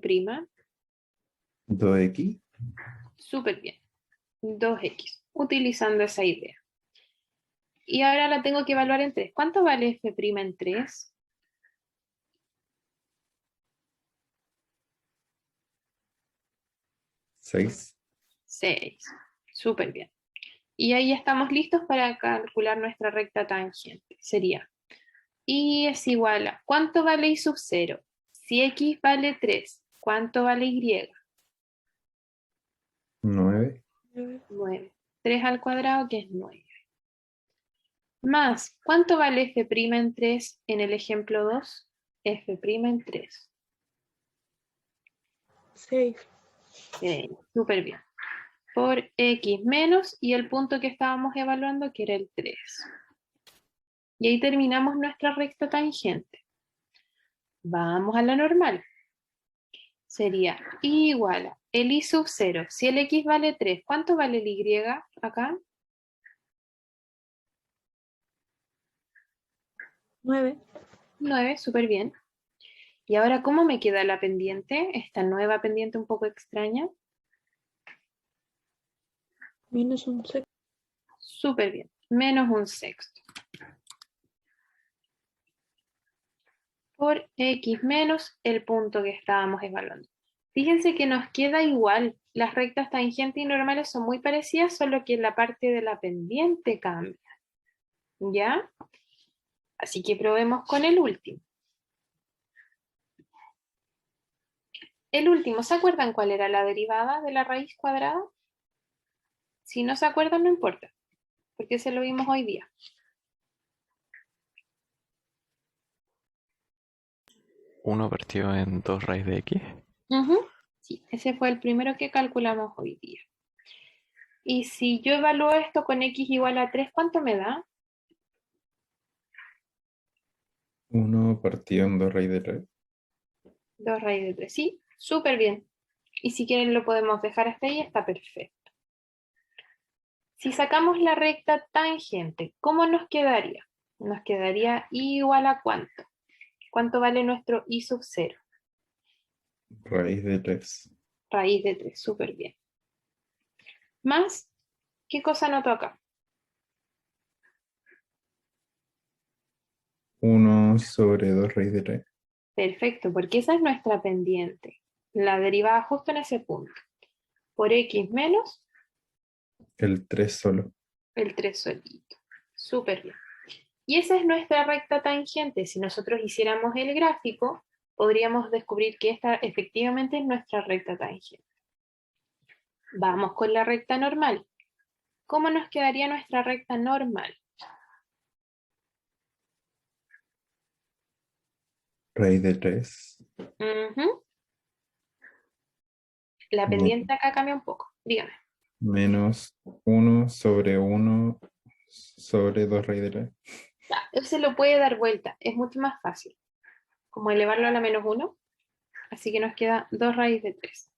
2x. Súper bien. 2x, utilizando esa idea. Y ahora la tengo que evaluar en 3. ¿Cuánto vale f' en 3? 6. 6. Súper bien. Y ahí estamos listos para calcular nuestra recta tangente. Sería y es igual a, ¿cuánto vale y sub 0? Si x vale 3, ¿cuánto vale y? 9. 9. 3 al cuadrado, que es 9. Más, ¿cuánto vale f' en 3 en el ejemplo 2? F' en 3. 6. Súper bien. Por x menos y el punto que estábamos evaluando, que era el 3. Y ahí terminamos nuestra recta tangente. Vamos a la normal. Sería igual a el y sub 0. Si el x vale 3, ¿cuánto vale el y acá? 9. 9, súper bien. Y ahora, ¿cómo me queda la pendiente? Esta nueva pendiente un poco extraña. Menos un sexto. Súper bien. Menos un sexto. Por x menos el punto que estábamos evaluando. Fíjense que nos queda igual. Las rectas tangentes y normales son muy parecidas, solo que la parte de la pendiente cambia. ¿Ya? Así que probemos con el último. El último, ¿se acuerdan cuál era la derivada de la raíz cuadrada? Si no se acuerdan, no importa, porque se lo vimos hoy día. 1 partido en 2 raíz de x. Sí, ese fue el primero que calculamos hoy día. Y si yo evalúo esto con x igual a 3, ¿cuánto me da? 1 partido en 2 raíz de 3. 2 raíz de 3, sí, súper bien. Y si quieren lo podemos dejar hasta ahí, está perfecto. Si sacamos la recta tangente, ¿cómo nos quedaría? Nos quedaría igual a ¿cuánto? ¿Cuánto vale nuestro y sub 0? Raíz de 3. Raíz de 3, súper bien. Más, ¿qué cosa noto acá? 1 sobre 2 raíz de 3. Perfecto, porque esa es nuestra pendiente. La derivada justo en ese punto. Por x menos El 3 solo. el 3 solito. Súper bien. Y esa es nuestra recta tangente. Si nosotros hiciéramos el gráfico, podríamos descubrir que esta efectivamente es nuestra recta tangente. Vamos con la recta normal. ¿Cómo nos quedaría nuestra recta normal? Raíz de 3. Ujú. La pendiente acá cambia un poco. Dígame. Menos 1 sobre 1 sobre 2 raíz de 3. Ya, él se lo puede dar vuelta. Es mucho más fácil. Como elevarlo a la menos 1. Así que nos queda 2 raíz de 3.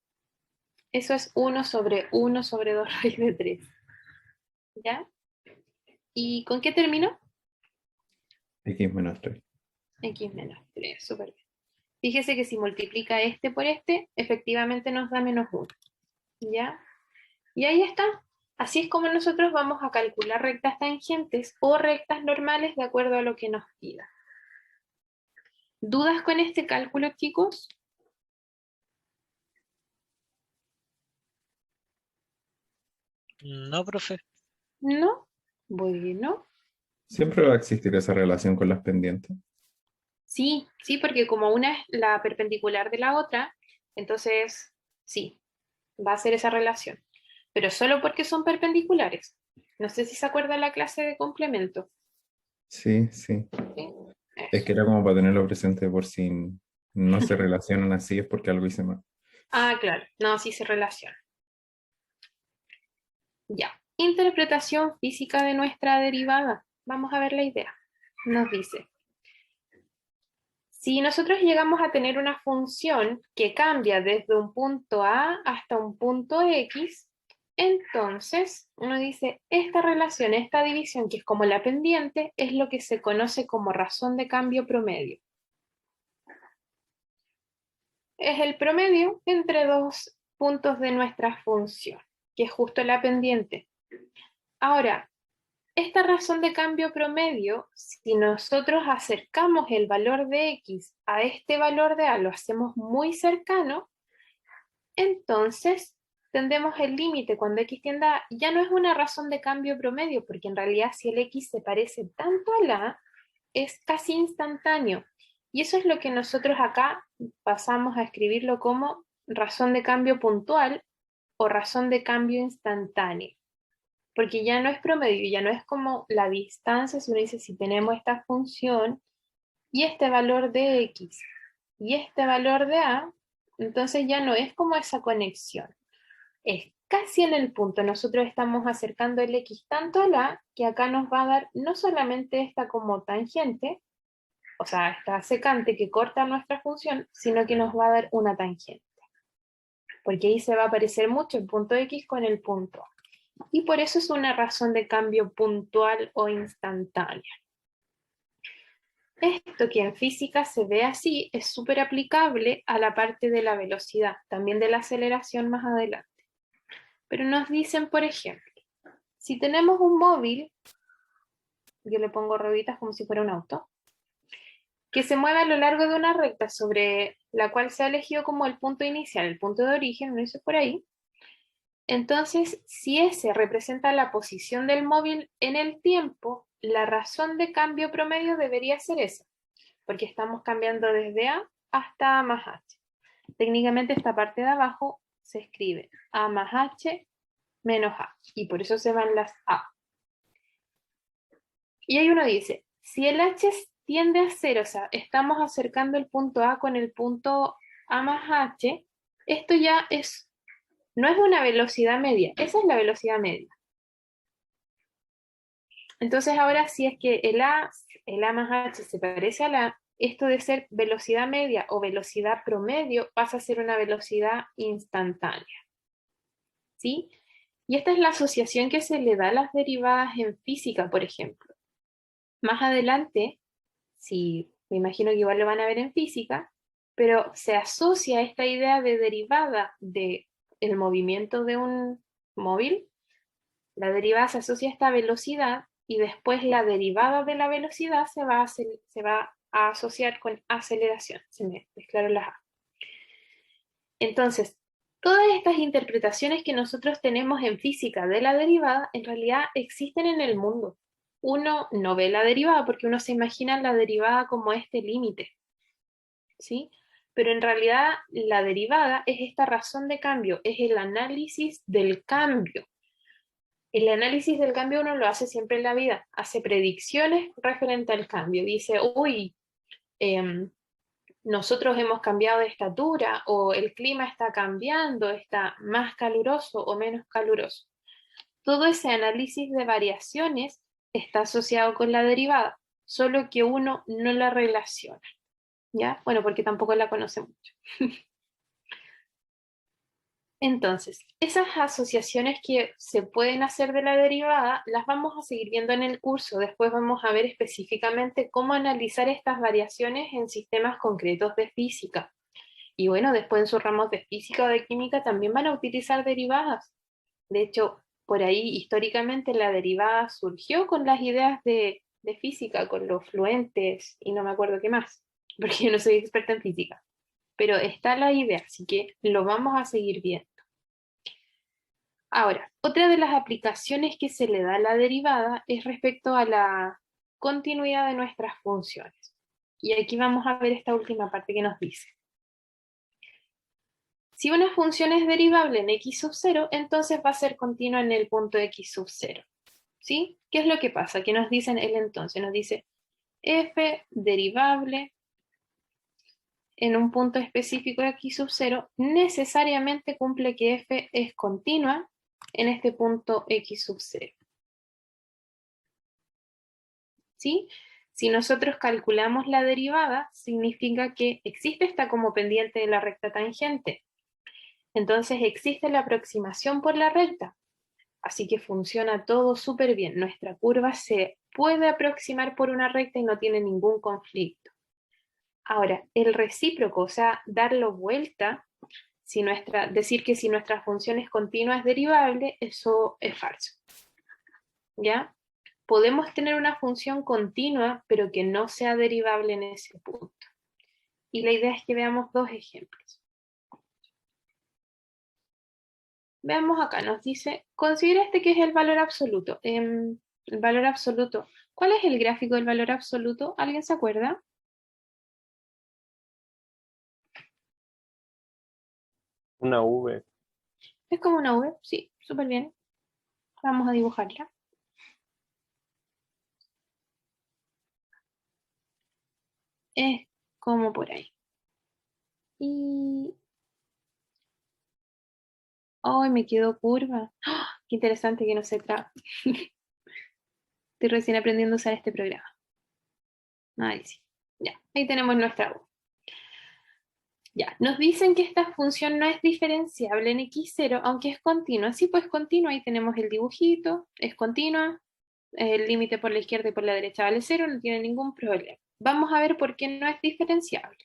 Eso es 1 sobre 2 raíz de 3. ¿Ya? ¿Y con qué termino? X menos 3. X menos 3. Súper bien. Fíjese que si multiplica este por este, efectivamente nos da menos 1. ¿Ya? Y ahí está. Así es como nosotros vamos a calcular rectas tangentes o rectas normales de acuerdo a lo que nos pida. ¿Dudas con este cálculo, chicos? No, profe. ¿No? Bueno. Siempre va a existir esa relación con las pendientes. Sí, sí, porque como una es la perpendicular de la otra, entonces sí, va a ser esa relación. Pero solo porque son perpendiculares. No sé si se acuerda la clase de complemento. Sí, sí. ¿Sí? Es que era como para tenerlo presente por si no se relacionan así, es porque algo hice mal. Ah, claro. No, sí se relaciona. Ya. Interpretación física de nuestra derivada. Vamos a ver la idea. Nos dice, si nosotros llegamos a tener una función que cambia desde un punto A hasta un punto X, entonces uno dice, esta relación, esta división, que es como la pendiente, es lo que se conoce como razón de cambio promedio. Es el promedio entre dos puntos de nuestra función, que es justo la pendiente. Ahora, esta razón de cambio promedio, si nosotros acercamos el valor de X a este valor de A, lo hacemos muy cercano, entonces tendemos el límite cuando X tiende a, ya no es una razón de cambio promedio, porque en realidad si el X se parece tanto a la A, es casi instantáneo. Y eso es lo que nosotros acá pasamos a escribirlo como razón de cambio puntual o razón de cambio instantáneo. Porque ya no es promedio, ya no es como la distancia, si uno dice si tenemos esta función y este valor de X y este valor de A, entonces ya no es como esa conexión. Es casi en el punto, nosotros estamos acercando el X tanto a la A, que acá nos va a dar no solamente esta como tangente, o sea, esta secante que corta nuestra función, sino que nos va a dar una tangente. Porque ahí se va a parecer mucho el punto X con el punto A. Y por eso es una razón de cambio puntual o instantánea. Esto que en física se ve así es súper aplicable a la parte de la velocidad, también de la aceleración más adelante. Pero nos dicen, por ejemplo, si tenemos un móvil, yo le pongo rueditas como si fuera un auto, que se mueve a lo largo de una recta sobre la cual se ha elegido como el punto inicial, el punto de origen, lo hice por ahí. Entonces, si ese representa la posición del móvil en el tiempo, la razón de cambio promedio debería ser esa, porque estamos cambiando desde A hasta A más H. Técnicamente esta parte de abajo se escribe A más H menos A, y por eso se van las A. Y ahí uno dice, si el H tiende a 0, o sea, estamos acercando el punto A con el punto A más H, esto ya no es una velocidad media, esa es la velocidad media. Entonces ahora si es que el A más H se parece a la, esto de ser velocidad media o velocidad promedio pasa a ser una velocidad instantánea. ¿Sí? Y esta es la asociación que se le da a las derivadas en física, por ejemplo. Más adelante, si me imagino que igual lo van a ver en física, pero se asocia esta idea de derivada del movimiento de un móvil, la derivada se asocia a esta velocidad y después la derivada de la velocidad se va a asociar con aceleración. Se me mezclaron las A. Entonces, todas estas interpretaciones que nosotros tenemos en física de la derivada, en realidad existen en el mundo. Uno no ve la derivada porque uno se imagina la derivada como este límite, ¿sí? Pero en realidad la derivada es esta razón de cambio, es el análisis del cambio. El análisis del cambio uno lo hace siempre en la vida, hace predicciones referente al cambio. Dice, uy, nosotros hemos cambiado de estatura, o el clima está cambiando, está más caluroso o menos caluroso. Todo ese análisis de variaciones está asociado con la derivada, solo que uno no la relaciona, ¿ya? Bueno, porque tampoco la conoce mucho. Entonces, esas asociaciones que se pueden hacer de la derivada, las vamos a seguir viendo en el curso. Después vamos a ver específicamente cómo analizar estas variaciones en sistemas concretos de física. Y bueno, después en sus ramos de física o de química también van a utilizar derivadas. De hecho, por ahí históricamente la derivada surgió con las ideas de física, con los fluentes y no me acuerdo qué más, porque yo no soy experta en física. Pero está la idea, así que lo vamos a seguir viendo. Ahora, otra de las aplicaciones que se le da a la derivada es respecto a la continuidad de nuestras funciones. Y aquí vamos a ver esta última parte que nos dice. Si una función es derivable en x sub 0, entonces va a ser continua en el punto x sub 0. ¿Sí? ¿Qué es lo que pasa? Que nos dicen el entonces, nos dice f derivable en un punto específico de x sub 0 necesariamente cumple que f es continua en este punto x sub 0. ¿Sí? Si nosotros calculamos la derivada, significa que existe esta como pendiente de la recta tangente. Entonces existe la aproximación por la recta. Así que funciona todo súper bien. Nuestra curva se puede aproximar por una recta y no tiene ningún conflicto. Ahora, el recíproco, o sea, darlo vuelta, decir que si nuestra función es continua es derivable, eso es falso. ¿Ya? Podemos tener una función continua, pero que no sea derivable en ese punto. Y la idea es que veamos dos ejemplos. Veamos acá, nos dice, considera este que es el valor absoluto. El valor absoluto. ¿Cuál es el gráfico del valor absoluto? ¿Alguien se acuerda? Una V. Es como una V, sí, súper bien. Vamos a dibujarla. Es como por ahí. Y... ¡ay, me quedó curva! ¡Ah! Qué interesante que no se traba. Estoy recién aprendiendo a usar este programa. Ahí sí. Ya, ahí tenemos nuestra U. Ya, nos dicen que esta función no es diferenciable en x0, aunque es continua. Sí, pues continua, ahí tenemos el dibujito, es continua, el límite por la izquierda y por la derecha vale 0, no tiene ningún problema. Vamos a ver por qué no es diferenciable.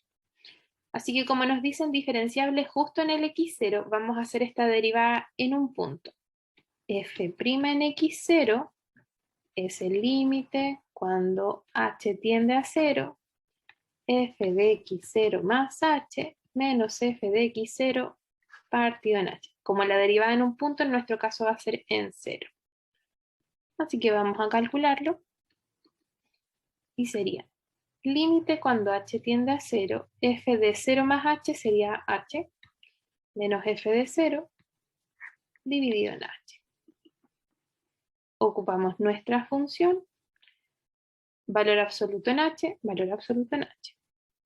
Así que como nos dicen diferenciable justo en el x0, vamos a hacer esta derivada en un punto. F' en x0 es el límite cuando h tiende a 0, f de x0 más h menos f de x0 partido en h. Como la derivada en un punto, en nuestro caso va a ser en 0. Así que vamos a calcularlo. Y sería límite cuando h tiende a 0, f de 0 más h sería h, menos f de 0 dividido en h. Ocupamos nuestra función, valor absoluto en h, valor absoluto en h.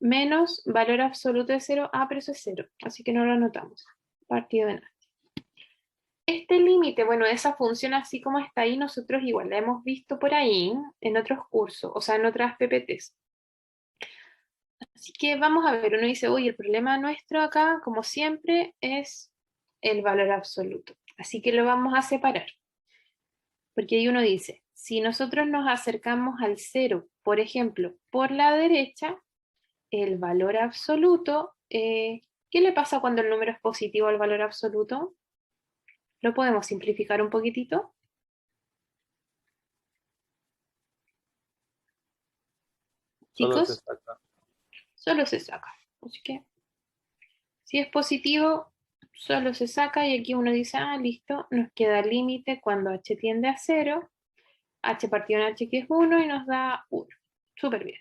Menos valor absoluto de 0, pero eso es 0, así que no lo anotamos. Partido en h. Este límite, bueno, esa función así como está ahí, nosotros igual la hemos visto por ahí en otros cursos, o sea, en otras PPTs. Así que vamos a ver, uno dice, uy, el problema nuestro acá, como siempre, es el valor absoluto. Así que lo vamos a separar. Porque ahí uno dice, si nosotros nos acercamos al 0, por ejemplo, por la derecha, el valor absoluto, ¿qué le pasa cuando el número es positivo al valor absoluto? ¿Lo podemos simplificar un poquitito? Solo se Chicos, saca. solo se saca. Así que, si es positivo, solo se saca y aquí uno dice, ah, listo, nos queda el límite cuando h tiende a 0, h partido en h que es 1 y nos da 1. Súper bien.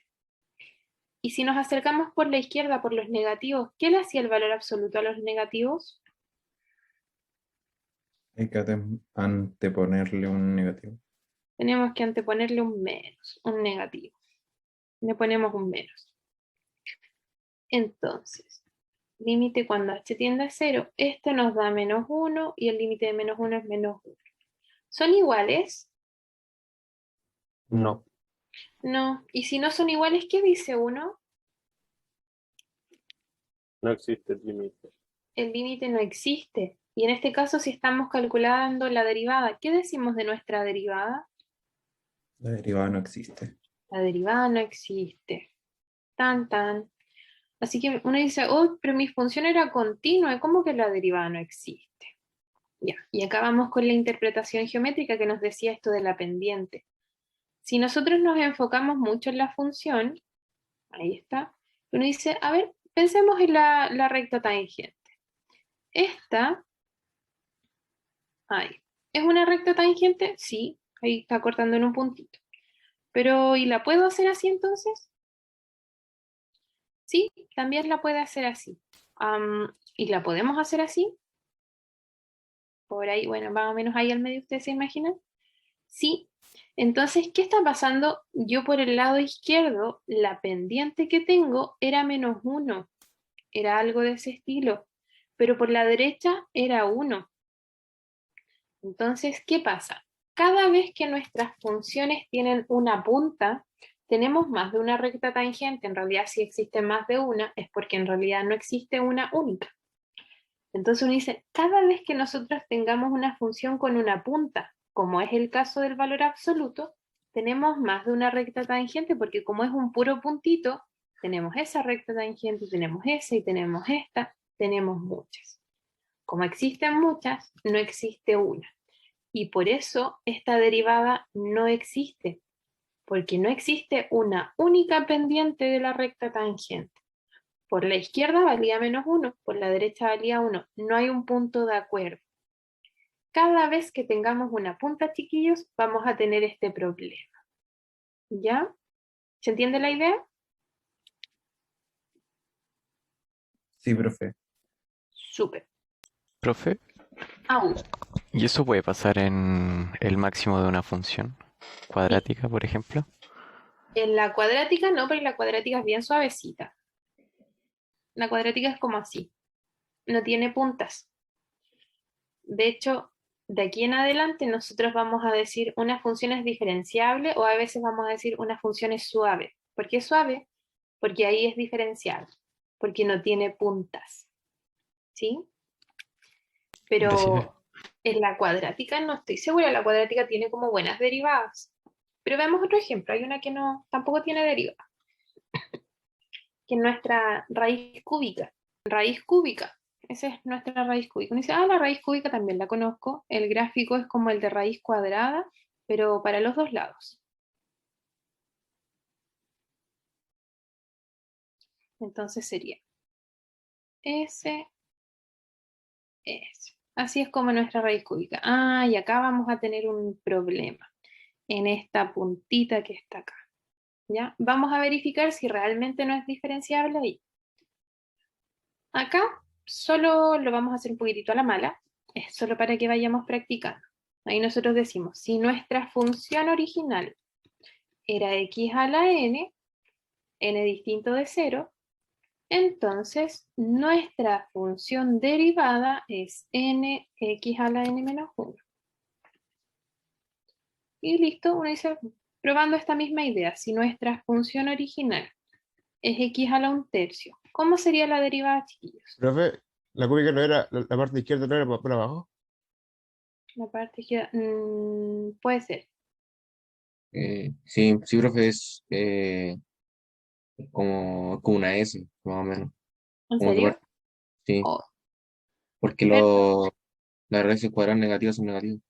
Y si nos acercamos por la izquierda, por los negativos, ¿qué le hacía el valor absoluto a los negativos? Hay que anteponerle un negativo. Tenemos que anteponerle un menos, un negativo. Le ponemos un menos. Entonces, límite cuando h tiende a 0, esto nos da menos 1 y el límite de menos 1 es menos 1. ¿Son iguales? No. No. ¿Y si no son iguales, qué dice uno? No existe el límite. El límite no existe. Y en este caso, si estamos calculando la derivada, ¿qué decimos de nuestra derivada? La derivada no existe. La derivada no existe. Tan, tan. Así que uno dice, oh, pero mi función era continua, ¿cómo que la derivada no existe? Ya, y acá vamos con la interpretación geométrica que nos decía esto de la pendiente. Si nosotros nos enfocamos mucho en la función, ahí está, uno dice, a ver, pensemos en la recta tangente. Esta, ahí, ¿es una recta tangente? Sí, ahí está cortando en un puntito. Pero, ¿y la puedo hacer así entonces? Sí, también la puede hacer así. ¿Y la podemos hacer así? Por ahí, bueno, más o menos ahí al medio, ¿ustedes se imaginan? Sí. Entonces, ¿qué está pasando? Yo por el lado izquierdo, la pendiente que tengo era menos 1. Era algo de ese estilo. Pero por la derecha era 1. Entonces, ¿qué pasa? Cada vez que nuestras funciones tienen una punta, tenemos más de una recta tangente. En realidad, si existe más de una, es porque en realidad no existe una única. Entonces uno dice, cada vez que nosotros tengamos una función con una punta, como es el caso del valor absoluto, tenemos más de una recta tangente, porque como es un puro puntito, tenemos esa recta tangente, tenemos esa y tenemos esta, tenemos muchas. Como existen muchas, no existe una. Y por eso esta derivada no existe, porque no existe una única pendiente de la recta tangente. Por la izquierda valía menos 1, por la derecha valía 1. No hay un punto de acuerdo. Cada vez que tengamos una punta, chiquillos, vamos a tener este problema. ¿Ya? ¿Se entiende la idea? Sí, profe. Súper. Profe, Aún. ¿y eso puede pasar en el máximo de una función cuadrática, por ejemplo? En la cuadrática no, porque la cuadrática es bien suavecita. La cuadrática es como así. No tiene puntas. De hecho, de aquí en adelante nosotros vamos a decir una función es diferenciable o a veces vamos a decir una función es suave. ¿Por qué suave? Porque ahí es diferenciable, porque no tiene puntas. ¿Sí? Recibe. Pero en la cuadrática no estoy segura, la cuadrática tiene como buenas derivadas. Pero veamos otro ejemplo, hay una que no, tampoco tiene derivada, que es nuestra raíz cúbica. Raíz cúbica, esa es nuestra raíz cúbica. Uno dice, ah, la raíz cúbica también la conozco. El gráfico es como el de raíz cuadrada, pero para los dos lados. Entonces sería S, S. Así es como nuestra raíz cúbica. Ah, y acá vamos a tener un problema en esta puntita que está acá. ¿Ya? Vamos a verificar si realmente no es diferenciable ahí. Acá solo lo vamos a hacer un poquitito a la mala, es solo para que vayamos practicando. Ahí nosotros decimos, si nuestra función original era x a la n distinto de 0, entonces nuestra función derivada es x a la n menos 1. Y listo, uno dice, probando esta misma idea, si nuestra función original es x a la 1/3, ¿cómo sería la derivada, chiquillos? Profe, la cúbica no era, la parte izquierda no era por abajo. La parte izquierda, puede ser. Sí, sí, profe, es como una S, más o menos. ¿En Como que serio? sí, Oh, porque ¿verdad? las raíces cuadradas negativas son negativas.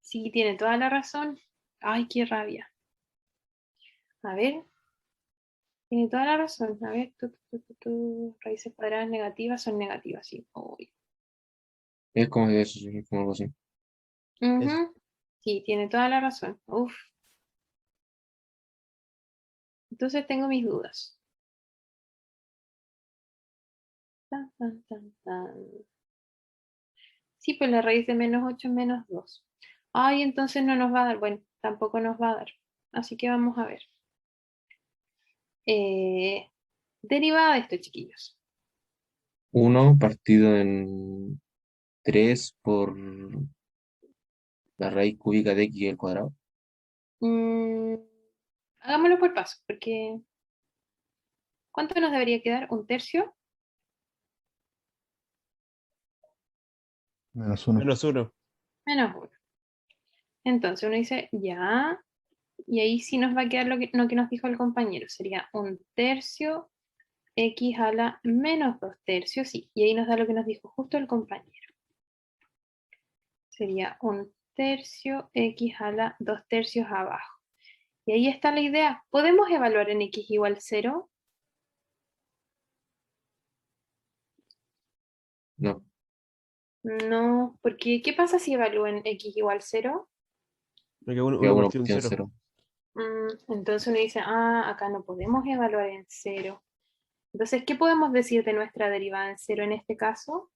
Sí, tiene toda la razón. Ay, qué rabia. A ver. Tiene toda la razón. A ver, raíces cuadradas negativas son negativas, sí. Uy. Es como eso, sí, es como algo así. Ujú. Sí, tiene toda la razón. Uf. Entonces tengo mis dudas. Tan, tan, tan, tan. Sí, pues la raíz de -8 es -2. Ay, entonces no nos va a dar. Bueno, tampoco nos va a dar. Así que vamos a ver. Derivada de esto, chiquillos. 1 partido en 3 por la raíz cúbica de x al cuadrado. Mm, hagámoslo por paso, porque ¿cuánto nos debería quedar? ¿Un tercio? -1. -1. -1. Entonces uno dice, ya, y ahí sí nos va a quedar lo que nos dijo el compañero. Sería un tercio x a la -2 tercios, sí. Y ahí nos da lo que nos dijo justo el compañero. Sería un tercio x a la 2 tercios abajo. Y ahí está la idea. ¿Podemos evaluar en x igual 0? No, No, porque ¿qué pasa si evalúo en x igual 0? Porque uno, queda uno 1 partido en partido en 0. 0. Entonces uno dice, acá no podemos evaluar en 0. Entonces, ¿qué podemos decir de nuestra derivada en 0 en este caso?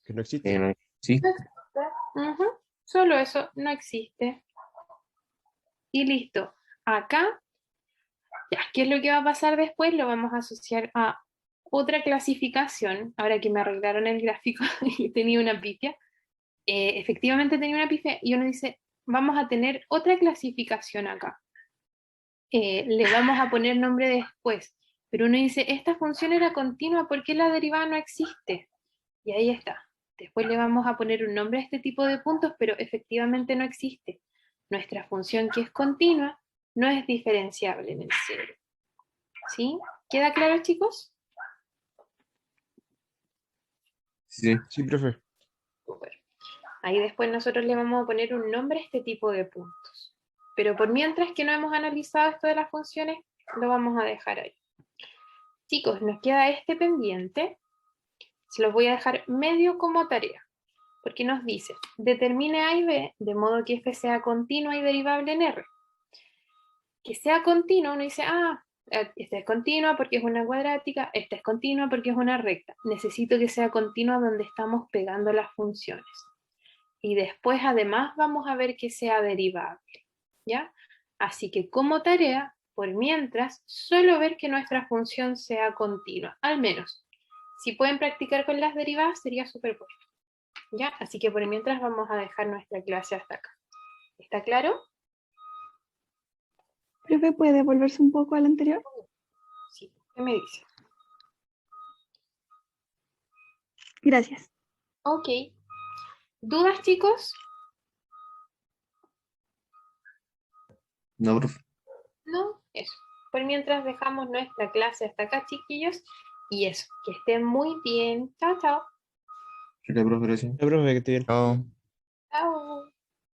Que no existe. Sí, No existe. Ujú. Solo eso, no existe. Y listo. Acá, ya, ¿qué es lo que va a pasar después? Lo vamos a asociar a otra clasificación. Ahora que me arreglaron el gráfico y tenía una pifia. Efectivamente tenía una pifia y uno dice, vamos a tener otra clasificación acá. Le vamos a poner nombre después. Pero uno dice, esta función era continua, ¿por qué la derivada no existe? Y ahí está. Después le vamos a poner un nombre a este tipo de puntos, pero efectivamente no existe. Nuestra función que es continua no es diferenciable en el cero. ¿Sí? ¿Queda claro, chicos? sí. Sí, profe. Súper. Ahí después nosotros le vamos a poner un nombre a este tipo de puntos. Pero por mientras que no hemos analizado esto de las funciones, lo vamos a dejar ahí. Chicos, nos queda este pendiente. Se los voy a dejar medio como tarea, porque nos dice, determine A y B de modo que F sea continua y derivable en R. Que sea continua, uno dice, esta es continua porque es una cuadrática, esta es continua porque es una recta. Necesito que sea continua donde estamos pegando las funciones. Y después además vamos a ver que sea derivable, ¿ya? Así que como tarea, por mientras, solo ver que nuestra función sea continua, al menos. Si pueden practicar con las derivadas sería súper bueno, ¿ya? Así que por mientras vamos a dejar nuestra clase hasta acá. ¿Está claro? Profe, ¿puede volverse un poco al anterior? Sí. ¿Qué me dice? Gracias. Ok. ¿Dudas, chicos? No, profe. No, eso. Por mientras dejamos nuestra clase hasta acá, chiquillos. Y eso, que estén muy bien. Chao, chao. Sí, profe, gracias. Ya, profe, que esté bien. Chao. Chao.